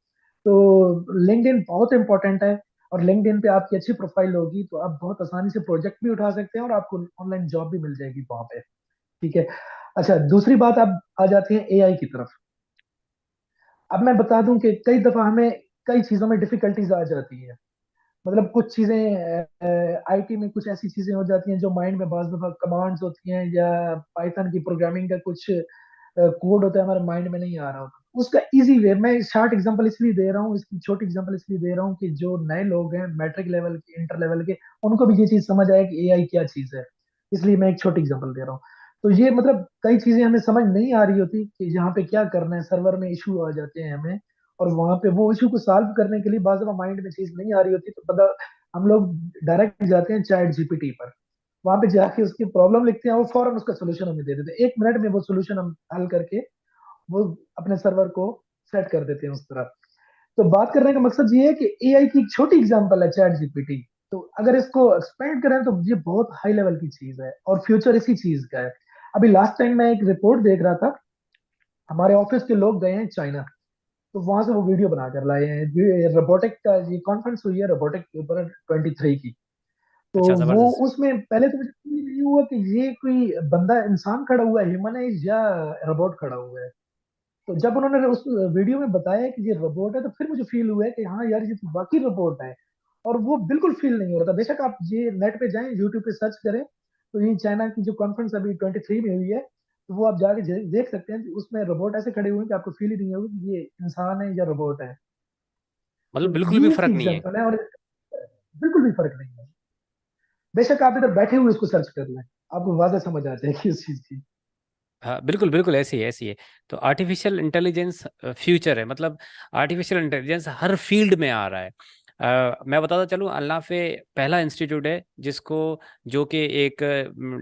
तो लिंक्डइन बहुत इंपॉर्टेंट है, और लिंक्डइन पे आपकी अच्छी प्रोफाइल होगी तो आप बहुत आसानी से प्रोजेक्ट भी उठा सकते हैं और आपको ऑनलाइन जॉब भी मिल जाएगी वहां पे। ठीक है। अच्छा, दूसरी बात, अब आ जाती है एआई की तरफ। अब मैं बता दूं कि कई दफा हमें कई चीजों में डिफिकल्टीज आ जाती है। मतलब कुछ चीजें आईटी में कुछ ऐसी चीजें हो जाती हैं जो माइंड में बाज दफा कमांड्स होती हैं, या पाइथन की प्रोग्रामिंग का कुछ कोड होता है हमारे माइंड में नहीं आ रहा होता। उसका इजी वे, मैं शॉर्ट एग्जांपल इसलिए दे रहा हूँ, इसकी छोटी एग्जांपल इसलिए दे रहा हूँ कि जो नए लोग हैं मैट्रिक लेवल के, इंटर लेवल के, उनको भी ये चीज समझ आए कि एआई क्या चीज है। इसलिए मैं एक छोटी एग्जांपल दे रहा हूँ। तो ये मतलब कई चीजें हमें समझ नहीं आ रही होती कि यहाँ पे क्या करना है, सर्वर में इशू आ जाते हैं हमें, और वहां पे वो इशू को सॉल्व करने के लिए बार बार माइंड में चीज नहीं आ रही होती, तो पता हम लोग डायरेक्ट जाते हैं चैट जीपीटी पर। वहां पे जाके उसकी प्रॉब्लम लिखते हैं, वो फौरन उसका सोल्यूशन हमें दे देते हैं, 1 मिनट में वो सोल्यूशन हम हल करके वो अपने सर्वर को सेट कर देते हैं उस तरह। तो बात करने का मकसद ये है कि एआई की एक छोटी एग्जांपल है चैट जीपीटी। तो अगर इसको एक्सपेंड करें तो ये बहुत हाई लेवल की चीज है, और फ्यूचर इसी चीज का है। अभी लास्ट टाइम मैं एक रिपोर्ट देख रहा था, हमारे ऑफिस के लोग गए हैं चाइना, तो वहां से वो वीडियो बना कर लाए हैं। रोबोटिक का ये कॉन्फ्रेंस हुई है रोबोटिक के ऊपर 23 की। तो अच्छा, वो जबरदस्त। उसमें पहले तो मुझे feel नहीं हुआ कि ये कोई बंदा इंसान खड़ा हुआ है, ह्यूमन है, या रोबोट खड़ा हुआ है। तो जब उन्होंने उस वीडियो में बताया कि ये रोबोट है, तो फिर मुझे फील हुआ है कि हाँ यार, ये तो बाकी रोबोट है। और वो बिल्कुल फील नहीं हो रहा था। बेशक आप ये नेट पे जाएं, यूट्यूब पे सर्च करें, तो ये चाइना की जो कॉन्फ्रेंस अभी 23 में हुई है, तो वो आप जाके देख सकते हैं कि उसमें रोबोट ऐसे खड़े हुए हैं कि आपको फील ही नहीं होगा कि ये इंसान है या रोबोट है। मतलब तो बिल्कुल भी ये फर्क इसकी नहीं है। एग्जाम्पल है, और बिल्कुल भी फर्क नहीं है। बेशक आप इधर बैठे हुए इसको सर्च कर लें, आपको वाज़ह समझ आ जाएगी उस चीज की। हाँ, बिल्कुल बिल्कुल ऐसी है, ऐसी है। तो आर्टिफिशियल इंटेलिजेंस फ्यूचर है, मतलब आर्टिफिशियल इंटेलिजेंस हर फील्ड में आ रहा है। मैं बताता चलूँ, अल्नाफे पहला इंस्टीट्यूट है जिसको, जो कि एक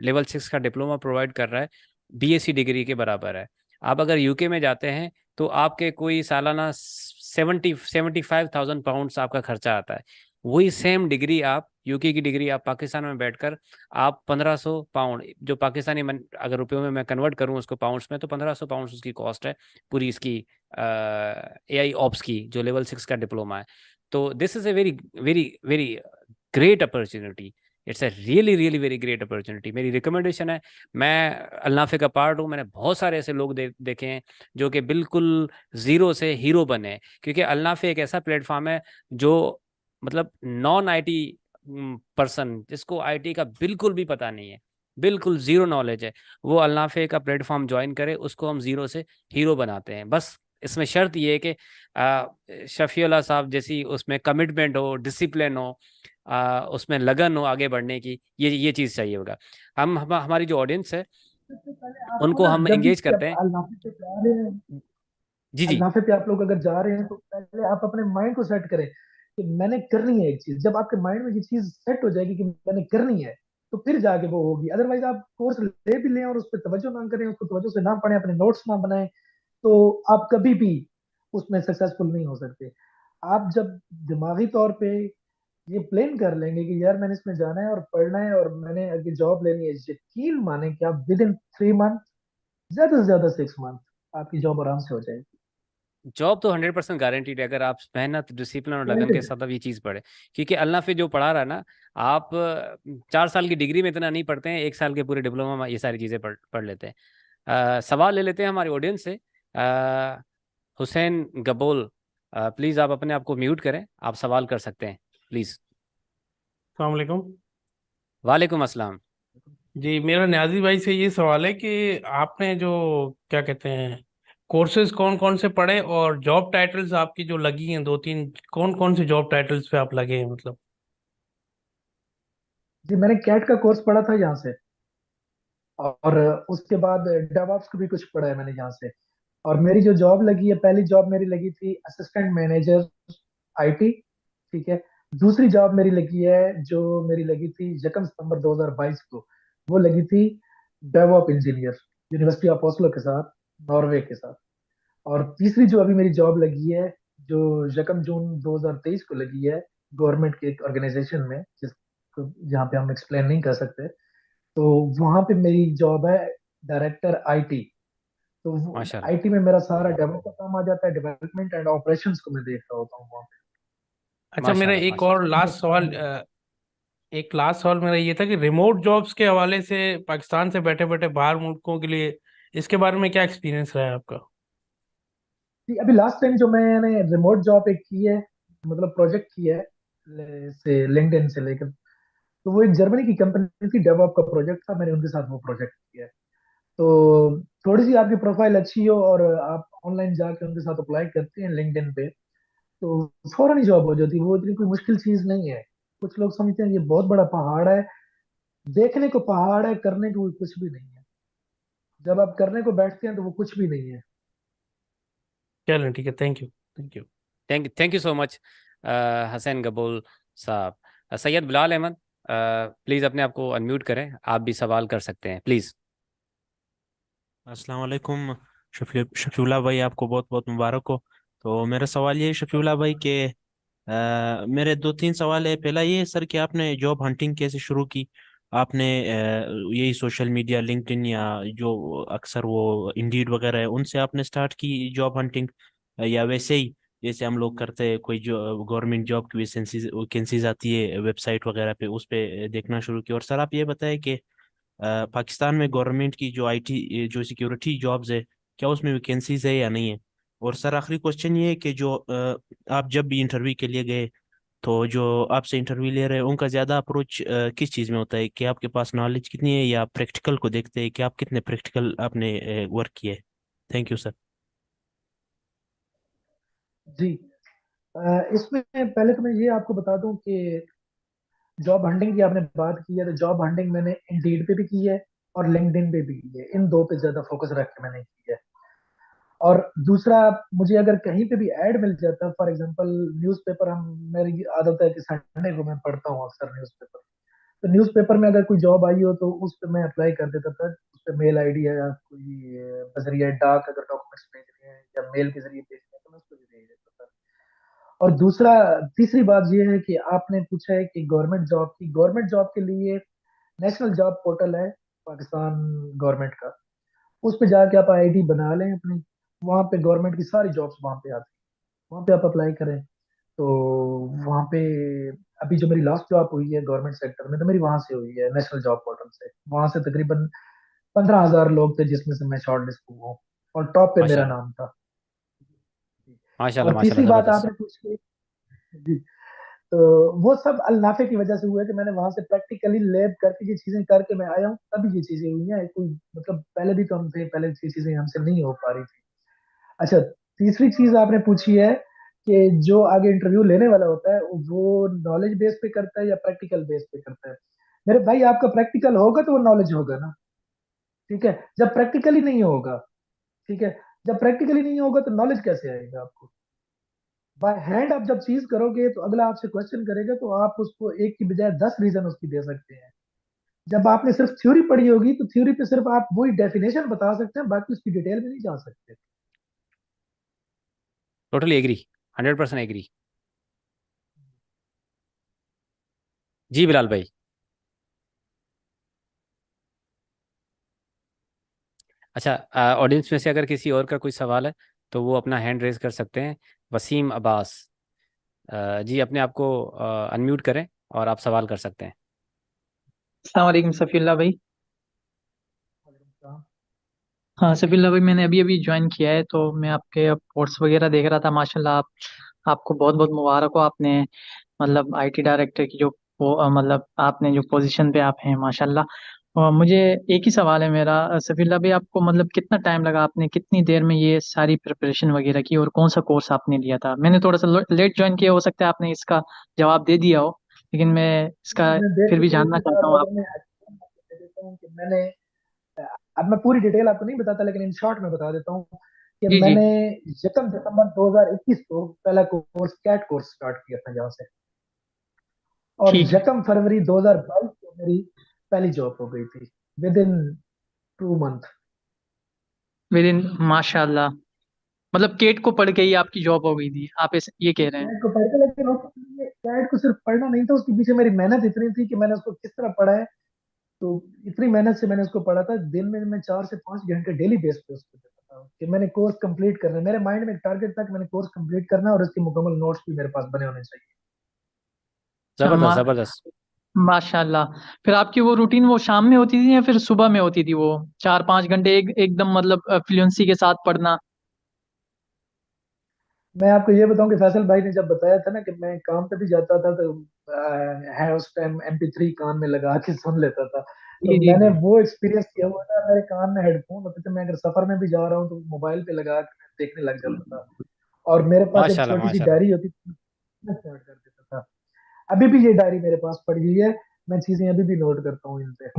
लेवल 6 का डिप्लोमा प्रोवाइड कर रहा है, बीएससी डिग्री के बराबर है। आप अगर यूके में जाते हैं तो आपके कोई सालाना 75,000 पाउंड्स आपका खर्चा आता है। वही सेम डिग्री आप, यूके की डिग्री आप पाकिस्तान में बैठकर, आप 1500 पाउंड, जो पाकिस्तानी अगर रुपयों में मैं कन्वर्ट करूं उसको पाउंड्स में, तो 1500 पाउंड्स उसकी कॉस्ट है पूरी इसकी, एआई ऑप्स की, जो लेवल 6 का डिप्लोमा है। तो this is a very very very great opportunity. It's a really really very great opportunity. मेरी रिकमेंडेशन है। मैं अल्नाफे का पार्ट हूँ, मैंने बहुत सारे ऐसे लोग देखे हैं जो कि बिल्कुल जीरो से हीरो बने हैं, क्योंकि अल्नाफे एक ऐसा प्लेटफॉर्म है जो, मतलब नॉन आईटी पर्सन जिसको आईटी का बिल्कुल भी पता नहीं है, बिल्कुल जीरो नॉलेज है, वो अल्नाफे का प्लेटफॉर्म ज्वाइन करे, उसको हम जीरो से हीरो बनाते हैं। बस इसमें शर्त ये है कि शफीउल्लाह साहब जैसी उसमें कमिटमेंट हो, डिसिप्लिन हो, उसमें लगन हो आगे बढ़ने की, ये चीज़ चाहिए होगा। हमारी जो ऑडियंस है सबसे पहले आपको उनको ना, हम जब भी एंगेज करते हैं। अल्लाह पे जा रहे हैं, जी जी। अल्लाह पे आप लोग अगर जा रहे हैं, तो पहले आप अपने माइंड को सेट करें कि मैंने करनी है एक चीज। जब आपके माइंड में ये चीज सेट हो जाएगी कि मैंने करनी है, तो फिर जाके वो होगी। अदरवाइज आप कोर्स ले भी लें और उस पर तवज्जो ना करें, उसको तवज्जो से ना पढ़ें, अपने नोट्स ना बनाएं, तो आप कभी भी उसमें सक्सेसफुल नहीं हो सकते। आप जब दिमागी तौर पे ये प्लान कर लेंगे कि यार मैंने इसमें जाना है और पढ़ना है और मैंने आगे जॉब लेनी है, यकीन माने कि आप विद इन 3 मंथ, ज्यादा से ज्यादा 6 मंथ, आपकी जॉब आराम से हो जाएगी। जॉब तो 100% गारंटीड है, अगर आप मेहनत, डिसिप्लिन और लगन के गारंटेड। साथ अब ये चीज़ पढ़े। क्योंकि अल्लाह पे जो पढ़ा रहा है ना, आप 4 साल की डिग्री में इतना नहीं पढ़ते हैं, 1 साल के पूरे डिप्लोमा में ये सारी चीज़ें पढ़ पढ़ लेते हैं। सवाल ले लेते हैं हमारी ऑडियंस से। हुसैन गबोल, प्लीज़ आप अपने आप को म्यूट करें, आप सवाल कर सकते हैं, प्लीज़। अस्सलाम वालेकुम। वालेकुम अस्सलाम। जी, मेरा न्याजी भाई से ये सवाल है कि आपने जो क्या कहते हैं कोर्सेज कौन कौन से पढ़े, और जॉब टाइटल्स आपकी जो लगी हैं दो तीन, कौन कौन से जॉब टाइटल्स पे आप लगे हैं मतलब। जी, मैंने कैट का कोर्स पढ़ा था यहाँ से, और उसके बाद डेवऑप्स को भी कुछ पढ़ा है मैंने यहाँ से। और मेरी जो जॉब लगी है, पहली जॉब मेरी लगी थी असिस्टेंट मैनेजर आईटी, ठीक है। दूसरी जॉब मेरी लगी है, जो मेरी लगी थी 1 सितंबर 2022 को, वो लगी थी DevOp engineer, university of Oslo के साथ, नॉर्वे के साथ। और तीसरी जो अभी मेरी जॉब लगी है, जो 1 जून 2023 को लगी है, गवर्नमेंट के एक ऑर्गेनाइजेशन में, जिसको यहाँ पे हम एक्सप्लेन नहीं कर सकते, तो वहां पे मेरी जॉब है डायरेक्टर आईटी। तो माशाल्लाह। आईटी में मेरा सारा डेवलप का काम आ जाता है, डेवलपमेंट एंड ऑपरेशंस को मैं देख रहा होता हूँ वहाँ अच्छा, मेरा माशाल्लाह एक और पे। लास्ट सवाल, एक लास्ट सवाल मेरा ये था कि रिमोट जॉब्स के हवाले से पाकिस्तान से बैठे बैठे बाहर मुल्कों के लिए, इसके बारे में क्या एक्सपीरियंस रहा है आपका। जी, अभी लास्ट टाइम जो मैंने रिमोट जॉब एक की है, मतलब प्रोजेक्ट किया है, से लिंक्डइन से लेकर। तो वो एक जर्मनी की कंपनी थी, डेवऑप का प्रोजेक्ट था, मैंने उनके साथ वो प्रोजेक्ट किया है। तो थोड़ी सी आपकी प्रोफाइल अच्छी हो और आप ऑनलाइन जाके उनके साथ अप्लाई करते हैं लिंक्डइन पे, तो फौरन ही जॉब हो जाती है। वो इतनी कोई मुश्किल चीज नहीं है। कुछ लोग समझते हैं ये बहुत बड़ा पहाड़ है, देखने को पहाड़ है, करने को कुछ भी नहीं है। जब आप करने को बैठते हैं तो वो कुछ भी नहीं है। चलें, ठीक है, thank you, thank you. Thank you so much Hasan Gabool Sahab. Syed Bilal Ahmad, please अपने आप को अनम्यूट करें, आप भी सवाल कर सकते हैं प्लीज़। अस्सलाम वालेकुम। शफीउल्लाह भाई, आपको बहुत बहुत मुबारक हो। तो मेरा सवाल ये है शफीउल्लाह भाई के मेरे दो तीन सवाल है। पहला ये है सर कि आपने जॉब हंटिंग कैसे शुरू की? आपने यही सोशल मीडिया, लिंक्डइन या जो अक्सर वो इंडीड वगैरह है उनसे आपने स्टार्ट की जॉब हंटिंग, या वैसे ही जैसे हम लोग करते हैं, कोई जो गवर्नमेंट जॉब की वैकेंसीज आती है वेबसाइट वगैरह पे, उस पे देखना शुरू किया? और सर आप ये बताएं कि पाकिस्तान में गवर्नमेंट की जो आईटी जो सिक्योरिटी जॉब्स है, क्या उसमें वैकेंसीज है या नहीं है? और सर आखिरी क्वेश्चन ये है कि जो आप जब भी इंटरव्यू के लिए गए, तो जो आपसे इंटरव्यू ले रहे हैं उनका ज़्यादा अप्रोच किस चीज़ में होता है? कि आपके पास नॉलेज कितनी है, या प्रैक्टिकल को देखते हैं कि आप कितने प्रैक्टिकल आपने वर्क किए? Thank you sir. जी। इसमें पहले तो मैं ये आपको बता दूं कि जॉब हंटिंग की आपने बात की है, तो जॉब हंटिंग मैंने इंडीड पे भी की है और लिंक्डइन पे भी की है। इन दो पे ज्यादा फोकस रख के मैंने की है। और दूसरा, मुझे अगर कहीं पे भी ऐड मिल जाता, फॉर एग्जांपल न्यूज़पेपर, हम मेरी आदत है कि संडे को मैं पढ़ता हूँ अक्सर न्यूज़पेपर। तो न्यूज़पेपर में अगर कोई जॉब आई हो तो उस पर मैं अप्लाई कर देता था। उस पर मेल आईडी है या कोई बजरिया डाक अगर डॉक्यूमेंट्स भेजने हैं या मेल के जरिए भेजने हैं तो मैं उस पर भी भेज देता था। और दूसरा, तीसरी बात यह है कि आपने पूछा है कि गवर्नमेंट जॉब के लिए नेशनल जॉब पोर्टल है पाकिस्तान गवर्नमेंट का। उस पे जाके आप आईडी बना लें अपनी, वहाँ पे गवर्नमेंट की सारी जॉब्स वहाँ पे आती हैं, वहाँ पे आप अप्लाई करें। तो वहाँ पे अभी जो मेरी लास्ट जॉब हुई है गवर्नमेंट सेक्टर में, तो मेरी वहां से हुई है नेशनल जॉब पोर्टल से। वहां से तकरीबन 15,000 लोग थे जिसमें से मैं शॉर्ट लिस्ट हुआ हूँ, और टॉप पे मेरा माशाल्लाह, नाम था। माशाल्लाह, और तीसरी माशाल्लाह, बात ज़बरदस्त। आपने पूछी जी, तो वो सब अल्लाफे की वजह से हुआ है कि मैंने वहां से प्रैक्टिकली लैब करके ये चीजें करके मैं आया हूँ, तभी ये चीजें हुई हैं। कोई मतलब पहले भी तो हम थे, पहले ये चीजें हमसे नहीं हो पा रही थी। अच्छा, तीसरी चीज आपने पूछी है कि जो आगे इंटरव्यू लेने वाला होता है वो नॉलेज बेस पे करता है या प्रैक्टिकल बेस पे करता है। मेरे भाई, आपका प्रैक्टिकल होगा तो वो नॉलेज होगा ना। ठीक है, जब प्रैक्टिकली नहीं होगा, ठीक है, जब प्रैक्टिकली नहीं होगा तो नॉलेज कैसे आएगा आपको? बाय हैंड आप जब चीज करोगे तो अगला आपसे क्वेश्चन करेगा तो आप उसको एक की बजाय 10 रीजन उसकी दे सकते हैं। जब आपने सिर्फ थ्योरी पढ़ी होगी तो थ्योरी पे सिर्फ आप वही डेफिनेशन बता सकते हैं, बाकी उसकी डिटेल में नहीं जा सकते। Totally agree, 100% agree. जी बिलाल भाई। अच्छा, ऑडियंस में से अगर किसी और का कोई सवाल है तो वो अपना हैंड रेज कर सकते हैं। वसीम अब्बास, जी अपने आप को अनम्यूट करें और आप सवाल कर सकते हैं। अस्सलाम वालेकुम सफ़ीउल्लाह भाई। वालेकुम हाँ सफ़ीउल्लाह भाई, मैंने अभी अभी ज्वाइन किया है, तो मैं आपके पोर्ट्स वगैरह देख रहा था। माशाल्लाह, आपको बहुत बहुत मुबारक हो। आपने मतलब आईटी डायरेक्टर की जो मतलब आपने जो पोजीशन पे आप हैं, माशाल्लाह। और मुझे एक ही सवाल है मेरा, सफ़ीउल्लाह भाई, आपको मतलब कितना टाइम लगा, आपने कितनी देर में ये सारी प्रिपरेशन वगैरह की, और कौन सा कोर्स आपने लिया था? मैंने थोड़ा सा लेट ज्वाइन किया, हो सकता है आपने इसका जवाब दे दिया हो, लेकिन मैं इसका मैं फिर भी बेसिकली जानना इसके चाहता बाद हूँ अगर मैं आपको। एक्चुअल में आपको दे देता हूँ कि मैंने, अब मैं पूरी डिटेल आपको नहीं बताता लेकिन इन शॉर्ट में बता देता हूँ कि जी जी। मैंने 7 दिसंबर 2021 को पहला कोर्स कैट कोर्स स्टार्ट किया था यहाँ से, और ठीक है। 2 फरवरी 2022 को मेरी पहली जॉब हो गई थी, with in 2 month. With in, माशाल्लाह। मतलब केट को पढ़ के ही आपकी जॉब हो गई थी, आप ये कह रहे हैं? कैट को पढ़ के, लेकिन उसके लिए कैट को सिर्फ पढ़ना नहीं था, उसके पीछे मेरी मेहनत इतनी थी कि मैंने उसको किस तरह पढ़ा है। तो इतनी मेहनत से मैंने उसको पढ़ा था, दिन में मैं 4 से 5 घंटे डेली बेस पे उसको देता था कि मैंने कोर्स कंप्लीट करना है। मेरे माइंड में एक टारगेट था कि मैंने कोर्स कंप्लीट करना है और उसके मुकम्मल नोट्स भी मेरे पास बने होने चाहिए। अच्छा, ज़बरदस्त, ज़बरदस्त। माशाल्लाह। फिर आपकी वो रूटीन वो शाम में होती थी या फिर सुबह में होती थी, वो 4-5 घंटे एकदम मतलब फ्लुएंसी के साथ पढ़ना? मैं आपको ये बताऊं कि फैसल भाई ने जब बताया था ना कि मैं काम पे भी जाता था तो है उस टाइम MP3 कान में लगा के सुन लेता था। तो जी जी मैंने जी। वो एक्सपीरियंस किया हुआ था, मेरे कान में हेडफोन होते थे, मैं अगर सफर में भी जा रहा हूँ तो मोबाइल पे लगा के मैं देखने लग जाता था। और मेरे पास एक माशाल्लाह छोटी सी माशाल्लाह। डायरी होती थी, मैं स्टार्ट कर देता था। अभी भी ये डायरी मेरे पास पड़ी हुई है, मैं चीजें अभी भी नोट करता हूँ इन पे।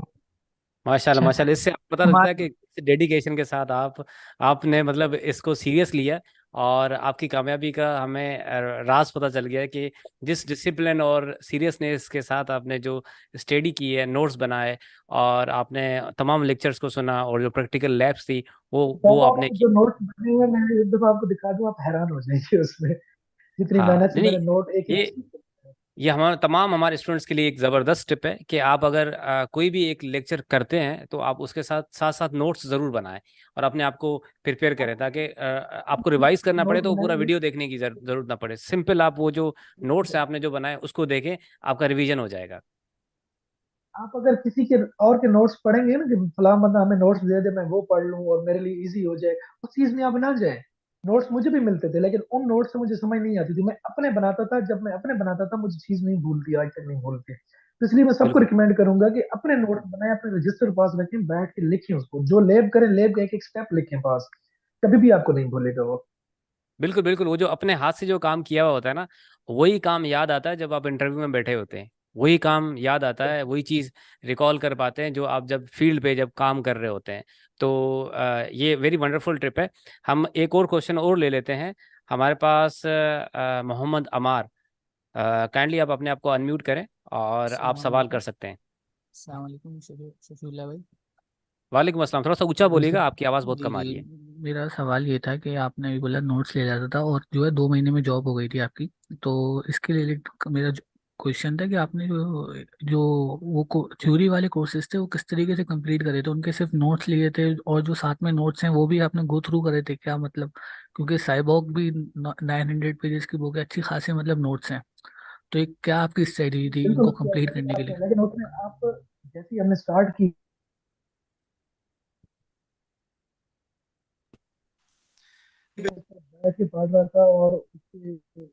माशाल्लाह अच्छा। माशाल्लाह, इससे आपको पता लगता है हमारे कि डेडिकेशन के साथ आपने मतलब इसको सीरियस लिया। और आपकी कामयाबी का हमें राज पता चल गया है कि जिस डिसिप्लिन और सीरियसनेस के साथ आपने जो स्टडी की है, नोट्स बनाए, और आपने तमाम लेक्चर्स को सुना, और जो प्रैक्टिकल लैब्स थी वो इंशाल्लाह आपने आपको की। जो नोट्स बने हुए हैं, मैं एक दफा आपको दिखा दूं, आप हैरान हो जाएंगे उसमें, जितनी हाँ, मेहनत से नहीं मैंने नहीं, नोट एक एक ये ये हमारे स्टूडेंट्स के लिए एक ज़बरदस्त टिप है कि आप अगर कोई भी एक लेक्चर करते हैं तो आप उसके साथ साथ साथ नोट्स ज़रूर बनाएं, और अपने आप को प्रिपेयर करें, ताकि आपको रिवाइज करना पड़े नोट तो पूरा बनाए। वीडियो देखने की जरूरत ना पड़े। सिंपल आप वो जो नोट्स हैं आपने जो बनाए उसको देखें, आपका रिवीजन हो जाएगा। आप अगर किसी के और के नोट्स पढ़ेंगे ना कि फलां बंदा हमें नोट्स दे दे, मैं वो पढ़ लूं और मेरे लिए इजी हो जाए, उस चीज में आप ना जाए। नोट्स मुझे भी मिलते थे लेकिन उन नोट्स से मुझे समझ नहीं आती थी, मैं अपने बनाता था, जब मैं अपने बनाता था मुझे चीज नहीं भूलती, आज तक नहीं भूलती। तो इसलिए मैं सबको बिल्कुल रिकमेंड करूंगा कि अपने नोट्स बनाए, अपने रजिस्टर पास रखें, बैठ के लिखें उसको, जो लेब करें लेब का एक एक स्टेप लिखें पास, कभी भी आपको नहीं भूलेगा वो। बिल्कुल बिल्कुल, वो जो अपने हाथ से जो काम किया हुआ होता है ना, वही काम याद आता है जब आप इंटरव्यू में बैठे होते हैं। वही काम याद आता है, वही चीज़ रिकॉल कर पाते हैं जो आप जब फील्ड पे जब काम कर रहे होते हैं। तो ये वेरी वंडरफुल ट्रिप है। हम एक और क्वेश्चन और ले लेते हैं। हमारे पास मोहम्मद अमार, काइंडली आप अपने आप को अनम्यूट करें और आप अस्सलाम सवाल कर वालेकुम। सकते हैं। अस्सलाम वालेकुम शफीउल्लाह भाई। वालेकुम अस्सलाम, थोड़ा सा ऊंचा बोलिएगा, आपकी आवाज़ बहुत जी कम आ जी। रही है। मेरा सवाल ये था कि आपने अभी बोला नोट्स ले जाता था और जो है 2 महीने में जॉब हो गई थी आपकी। तो इसके लिए मेरा क्वेश्चन था कि आपने जो जो वो थ्योरी वाले कोर्सेज थे वो किस तरीके से कंप्लीट करे थे, उनके सिर्फ नोट्स लिए थे और जो साथ में नोट्स हैं वो भी आपने गो थ्रू करे थे क्या, मतलब क्योंकि साइबॉग भी 900 पेजेस की बुक है, अच्छी खासी मतलब नोट्स हैं। तो एक क्या आपकी स्ट्रेटजी थी बिल्कुल इनको कंप्लीट सही करने के बात लिए? है, लेकिन उसमें आप जैसे ही हमने स्टार्ट की, बैठ के पढ़ रहा था और उसके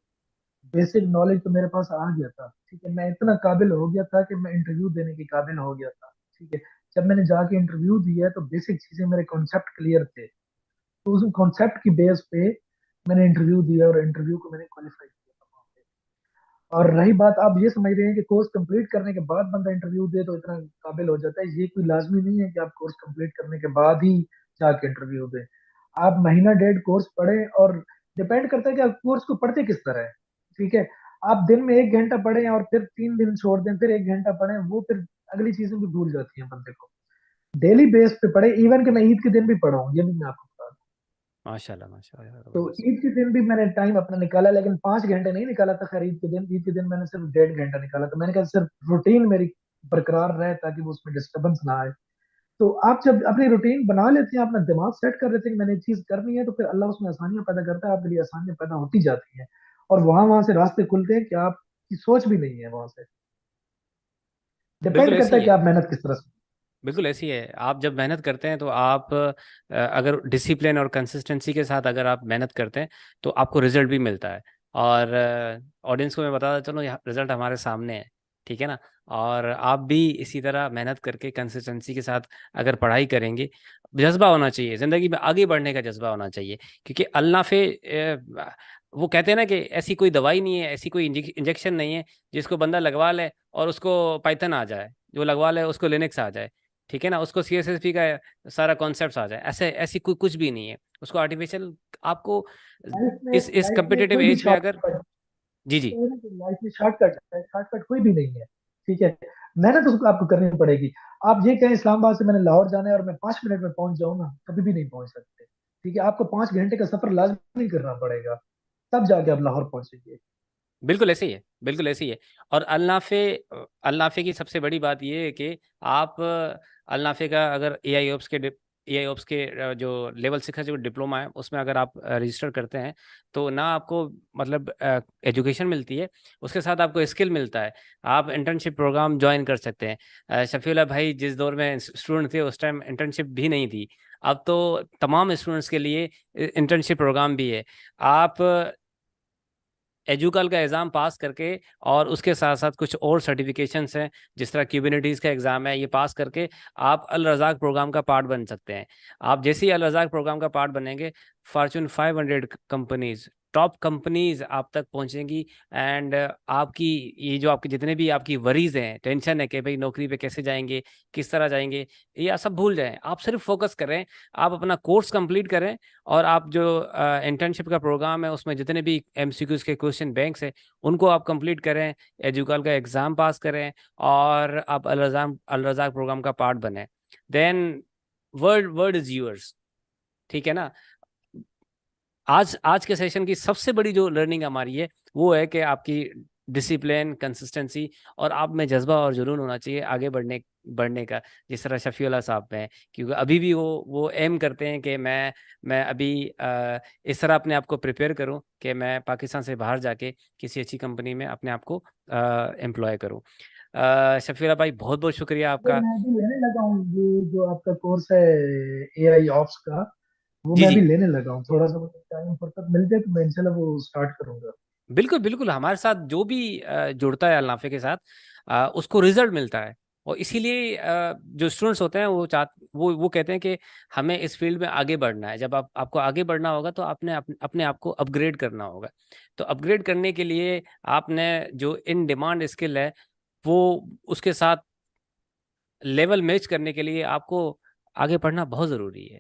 बेसिक नॉलेज तो मेरे पास आ गया था। ठीक है, मैं इतना काबिल हो गया था कि मैं इंटरव्यू देने के काबिल हो गया था। ठीक है, जब मैंने जाके इंटरव्यू दिया तो बेसिक चीजें मेरे कॉन्सेप्ट क्लियर थे, तो उस कॉन्सेप्ट की बेस पे मैंने इंटरव्यू दिया और इंटरव्यू को मैंने क्वालिफाई किया था वहाँ पे। और रही बात, आप ये समझ रहे हैं कि कोर्स कंप्लीट करने के बाद बंदा इंटरव्यू दे तो इतना काबिल हो जाता है, ये कोई लाजमी नहीं है कि आप कोर्स कंप्लीट करने के बाद ही जाके इंटरव्यू दें। आप महीना डेढ़ कोर्स पढ़ें, और डिपेंड करता है कि आप कोर्स को पढ़ते किस तरह है। ठीक है, आप दिन में 1 घंटा पढ़ें और फिर 3 दिन छोड़ दें, फिर 1 घंटा पढ़ें, वो फिर अगली चीजें भी भूल जाती हैं बंदे को। डेली बेस पे पढ़े, इवन कि मैं ईद के दिन भी पढ़ा हूँ, ये भी मैं आपको बता दूं। माशाल्लाह माशाल्लाह, तो ज़बरदस्त। ईद के दिन भी मैंने टाइम अपना निकाला, लेकिन 5 घंटे नहीं निकाला था खैर। ईद के दिन मैंने सिर्फ 1.5 घंटा निकाला था। मैंने कहा सिर्फ रूटीन मेरी बरकरार रहे ताकि वो उसमें डिस्टरबेंस ना आए। तो आप जब अपनी रूटीन बना लेते हैं, अपना दिमाग सेट कर लेते हैं कि मैंने ये चीज करनी है, तो फिर अल्लाह उसमें आसानियां पैदा करता है, आपके लिए आसानियां पैदा होती जाती हैं। और वहां वहां से रास्ते खुलते हैं कि आपकी सोच भी नहीं है वहां से। बिल्कुल डिपेंड ऐसी करता है ही कि है। आप मेहनत किस तरह से। बिल्कुल ऐसी है, आप जब मेहनत करते हैं तो आप अगर डिसिप्लिन और कंसिस्टेंसी के साथ अगर आप मेहनत करते हैं तो आपको रिजल्ट भी मिलता है। और ऑडियंस को मैं बताता चलो, यहाँ रिजल्ट हमारे सामने है, ठीक है ना। और आप भी इसी तरह मेहनत करके कंसिस्टेंसी के साथ अगर पढ़ाई करेंगे, जज्बा होना चाहिए, ज़िंदगी में आगे बढ़ने का जज्बा होना चाहिए। क्योंकि अल्लाह फे वो कहते हैं ना कि ऐसी कोई दवाई नहीं है, ऐसी कोई इंजेक्शन नहीं है जिसको बंदा लगवा ले और उसको पाइथन आ जाए, जो लगवा ले उसको लिनक्स आ जाए, ठीक है ना, उसको CSSP का सारा कॉन्सेप्ट आ जाए। ऐसे ऐसी कोई कुछ भी नहीं है, उसको आर्टिफिशियल आपको इस लाइफ में कम्पिटिटिव कोई भी एज में अगर। शॉर्टकट, जी जी। लाइफ में शॉर्टकट है, शॉर्टकट कोई भी नहीं है। ठीक है, मेहनत उसको आपको करनी पड़ेगी। आप ये कहें इस्लामाबाद से मैंने लाहौर जाना है और मैं 5 मिनट में पहुंच जाऊंगा, कभी भी नहीं पहुंच सकते। ठीक है, आपको 5 घंटे का सफर लाजमी करना पड़ेगा, तब जाके आप लाहौर पहुंचेंगे। बिल्कुल ऐसे ही है, बिल्कुल ऐसे ही है। और अल नाफे की सबसे बड़ी बात यह है कि आप अल नाफे का अगर ए आई ओप्स के जो लेवल 6 का जो डिप्लोमा है उसमें अगर आप रजिस्टर करते हैं, तो ना आपको मतलब एजुकेशन मिलती है, उसके साथ आपको स्किल मिलता है। आप इंटर्नशिप प्रोग्राम ज्वाइन कर सकते हैं। शफीउल्लाह भाई जिस दौर में स्टूडेंट थे उस टाइम इंटर्नशिप भी नहीं थी। अब तो तमाम स्टूडेंट्स के लिए इंटर्नशिप प्रोग्राम भी है। आप एजुकल का एग्ज़ाम पास करके और उसके साथ साथ कुछ और सर्टिफिकेशंस हैं, जिस तरह क्यूबरनेटीज़ का एग्ज़ाम है, ये पास करके आप अल रज़ाक प्रोग्राम का पार्ट बन सकते हैं। आप जैसे ही अल रज़ाक प्रोग्राम का पार्ट बनेंगे, फॉर्च्यून 500 कंपनीज, टॉप कंपनीज आप तक पहुंचेंगी। एंड आपकी ये जो आपके जितने भी आपकी वरीज हैं, टेंशन है कि भाई नौकरी पे कैसे जाएंगे, किस तरह जाएंगे, ये आप सब भूल जाएं। आप सिर्फ फोकस करें, आप अपना कोर्स कंप्लीट करें, और आप जो इंटर्नशिप का प्रोग्राम है उसमें जितने भी एमसीक्यूज के क्वेश्चन बैंक्स हैं उनको आप कंप्लीट करें, एजुकल का एग्ज़ाम पास करें, और आप अल रज़ाक प्रोग्राम का पार्ट बने। Then world world is yours. ठीक है ना। आज आज के सेशन की सबसे बड़ी जो लर्निंग हमारी है वो है कि आपकी डिसिप्लिन, कंसिस्टेंसी और आप में जज्बा और जुनून होना चाहिए आगे बढ़ने का, जिस तरह शफीउल्लाह साहब में है। क्योंकि अभी भी वो एम करते हैं कि मैं अभी इस तरह अपने आप को प्रिपेयर करूं कि मैं पाकिस्तान से बाहर जाके किसी अच्छी कंपनी में अपने आप को एम्प्लॉय करूं। शफीउल्लाह भाई, बहुत बहुत शुक्रिया तो आपका। मैं भी लेने लगा हूँ ये जो आपका कोर्स है एआई ऑप्स का, वो जी मैं जी, भी लेने लगा हूँ। थोड़ा सा मुझे टाइम फुर्सत मिल जाए तो मैं इंशाल्लाह वो स्टार्ट करूंगा। बिल्कुल बिल्कुल। हमारे साथ जो भी जुड़ता है अल्लाफे के साथ, उसको रिजल्ट मिलता है। और इसीलिए जो स्टूडेंट्स होते हैं वो कहते हैं कि हमें इस फील्ड में आगे बढ़ना है। जब आपको आगे बढ़ना होगा तो आपने अपने आप को अपग्रेड करना होगा। तो अपग्रेड करने के लिए आपने जो इन डिमांड स्किल है, वो उसके साथ लेवल मैच करने के लिए आपको आगे पढ़ना बहुत ज़रूरी है।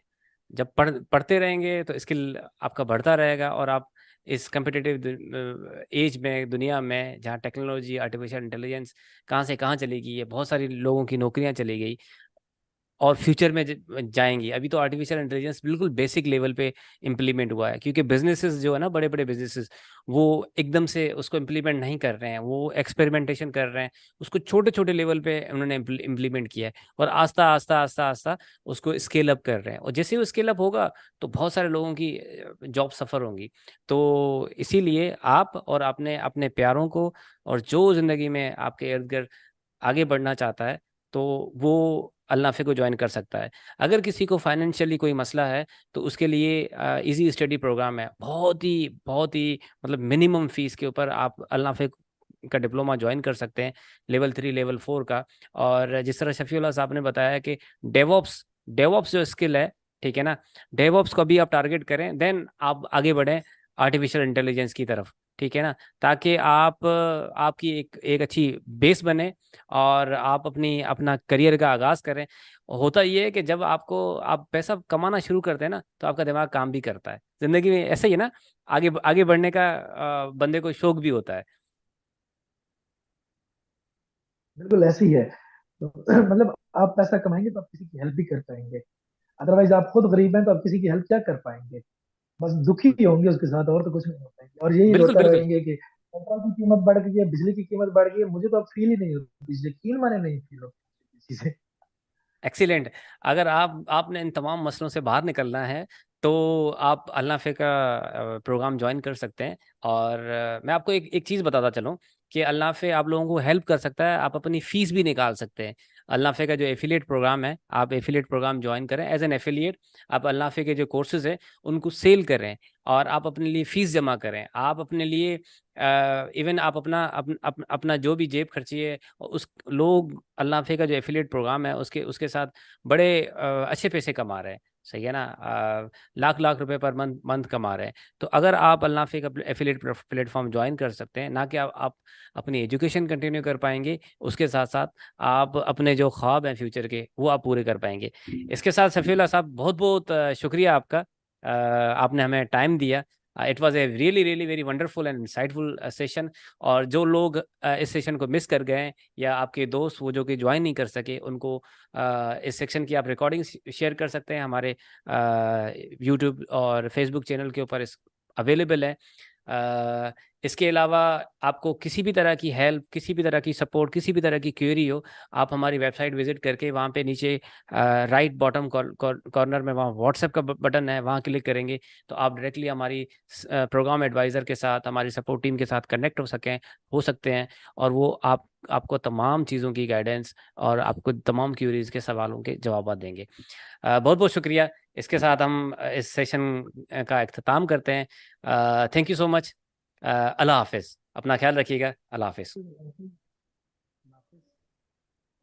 जब पढ़ते रहेंगे तो स्किल आपका बढ़ता रहेगा, और आप इस कम्पिटिटिव एज में, दुनिया में जहाँ टेक्नोलॉजी, आर्टिफिशियल इंटेलिजेंस कहाँ से कहाँ चली गई है, बहुत सारी लोगों की नौकरियां चली गई और फ्यूचर में जाएंगी। अभी तो आर्टिफिशियल इंटेलिजेंस बिल्कुल बेसिक लेवल पे इम्प्लीमेंट हुआ है, क्योंकि बिजनेसेस जो है ना, बड़े बड़े बिजनेसेस, वो एकदम से उसको इम्प्लीमेंट नहीं कर रहे हैं, वो एक्सपेरिमेंटेशन कर रहे हैं। उसको छोटे छोटे लेवल पे उन्होंने इम्प्लीमेंट किया है, और आस्ता आस्ता आस्ता आस्ता उसको स्केल अप कर रहे हैं। और जैसे ही वो स्केल अप होगा तो बहुत सारे लोगों की जॉब सफ़र होंगी। तो इसीलिए आप और आपने अपने प्यारों को, और जो ज़िंदगी में आपके इर्द गिर्द आगे बढ़ना चाहता है, तो वो अल्नाफे को ज्वाइन कर सकता है। अगर किसी को फाइनेंशियली कोई मसला है तो उसके लिए इजी स्टडी प्रोग्राम है, बहुत ही मतलब मिनिमम फीस के ऊपर आप अल्नाफे का डिप्लोमा ज्वाइन कर सकते हैं, लेवल 3 लेवल 4 का। और जिस तरह शफीउल्लाह साहब ने बताया कि डेवॉप्स डेवॉप्स जो स्किल है, ठीक है ना, डेवॉप्स को भी आप टारगेट करें, देन आप आगे बढ़ें आर्टिफिशियल इंटेलिजेंस की तरफ। ठीक है ना, ताकि आपकी एक अच्छी बेस बने, और आप अपना करियर का आगाज करें। होता ये है कि जब आप पैसा कमाना शुरू करते हैं ना, तो आपका दिमाग काम भी करता है। जिंदगी में ऐसा ही है ना, आगे आगे बढ़ने का बंदे को शौक भी होता है। बिल्कुल ऐसे ही है। तो मतलब आप पैसा कमाएंगे तो आप किसी की हेल्प भी कर पाएंगे। अदरवाइज आप खुद गरीब हैं तो आप किसी की हेल्प क्या कर पाएंगे? बस दुखी ही होंगे उसके साथ, और तो कुछ नहीं हो पाएंगे, और यही बिल्कुल रोता बिल्कुल। रहेंगे कि पेट्रोल की कीमत बढ़ गई है, बिजली की कीमत बढ़ गई है, मुझे तो अब फील ही नहीं होती, यकीन माने नहीं फील होती किसी से। एक्सीलेंट। अगर आपने इन तमाम मसलों से बाहर निकलना है, तो आप अल्नाफे का प्रोग्राम ज्वाइन कर सकते हैं। और मैं आपको एक एक चीज़ बताता चलूँ कि अल्नाफे आप लोगों को हेल्प कर सकता है, आप अपनी फ़ीस भी निकाल सकते हैं। अल्नाफे का जो एफिलिएट प्रोग्राम है, आप एफिलिएट प्रोग्राम ज्वाइन करें एज एन एफिलिएट। आप अल्नाफे के जो कोर्सेज हैं उनको सेल करें, और आप अपने लिए फ़ीस जमा करें। आप अपने लिए इवन आप अपना जो भी जेब खर्ची है, उस लोग अल्नाफे का जो एफिलिएट प्रोग्राम है उसके उसके साथ बड़े अच्छे पैसे कमा रहे हैं। सही है ना, लाख लाख रुपए पर मंथ मंथ कमा रहे हैं। तो अगर आप अल्नाफे का एफिलिएट प्लेटफॉर्म ज्वाइन कर सकते हैं, ना कि आप अपनी एजुकेशन कंटिन्यू कर पाएंगे, उसके साथ साथ आप अपने जो ख्वाब हैं फ्यूचर के, वो आप पूरे कर पाएंगे। इसके साथ सफ़ीउल्लाह साहब, बहुत बहुत शुक्रिया आपका। आपने हमें टाइम दिया। It was a really really very wonderful and insightful session. और जो लोग इस सेशन को मिस कर गए हैं, या आपके दोस्त वो जो कि ज्वाइन नहीं कर सके, उनको इस सेक्शन की आप रिकॉर्डिंग शेयर कर सकते हैं। हमारे यूट्यूब और फेसबुक चैनल के ऊपर इस अवेलेबल है। इसके अलावा आपको किसी भी तरह की हेल्प, किसी भी तरह की सपोर्ट, किसी भी तरह की क्वेरी हो, आप हमारी वेबसाइट विजिट करके वहाँ पे नीचे राइट बॉटम कॉर्नर में वहाँ व्हाट्सएप का बटन है, वहाँ क्लिक करेंगे तो आप डायरेक्टली हमारी प्रोग्राम एडवाइज़र के साथ, हमारी सपोर्ट टीम के साथ कनेक्ट हो सकते हैं। और वो आपको तमाम चीज़ों की गाइडेंस और आपको तमाम क्यूरीज के सवालों के जवाब देंगे। बहुत बहुत शुक्रिया। इसके साथ हम इस सेशन का अख्ताम करते हैं। Thank you so much. अल्लाह हाफिज़, अपना ख्याल रखिएगा, अल्लाह हाफिज़।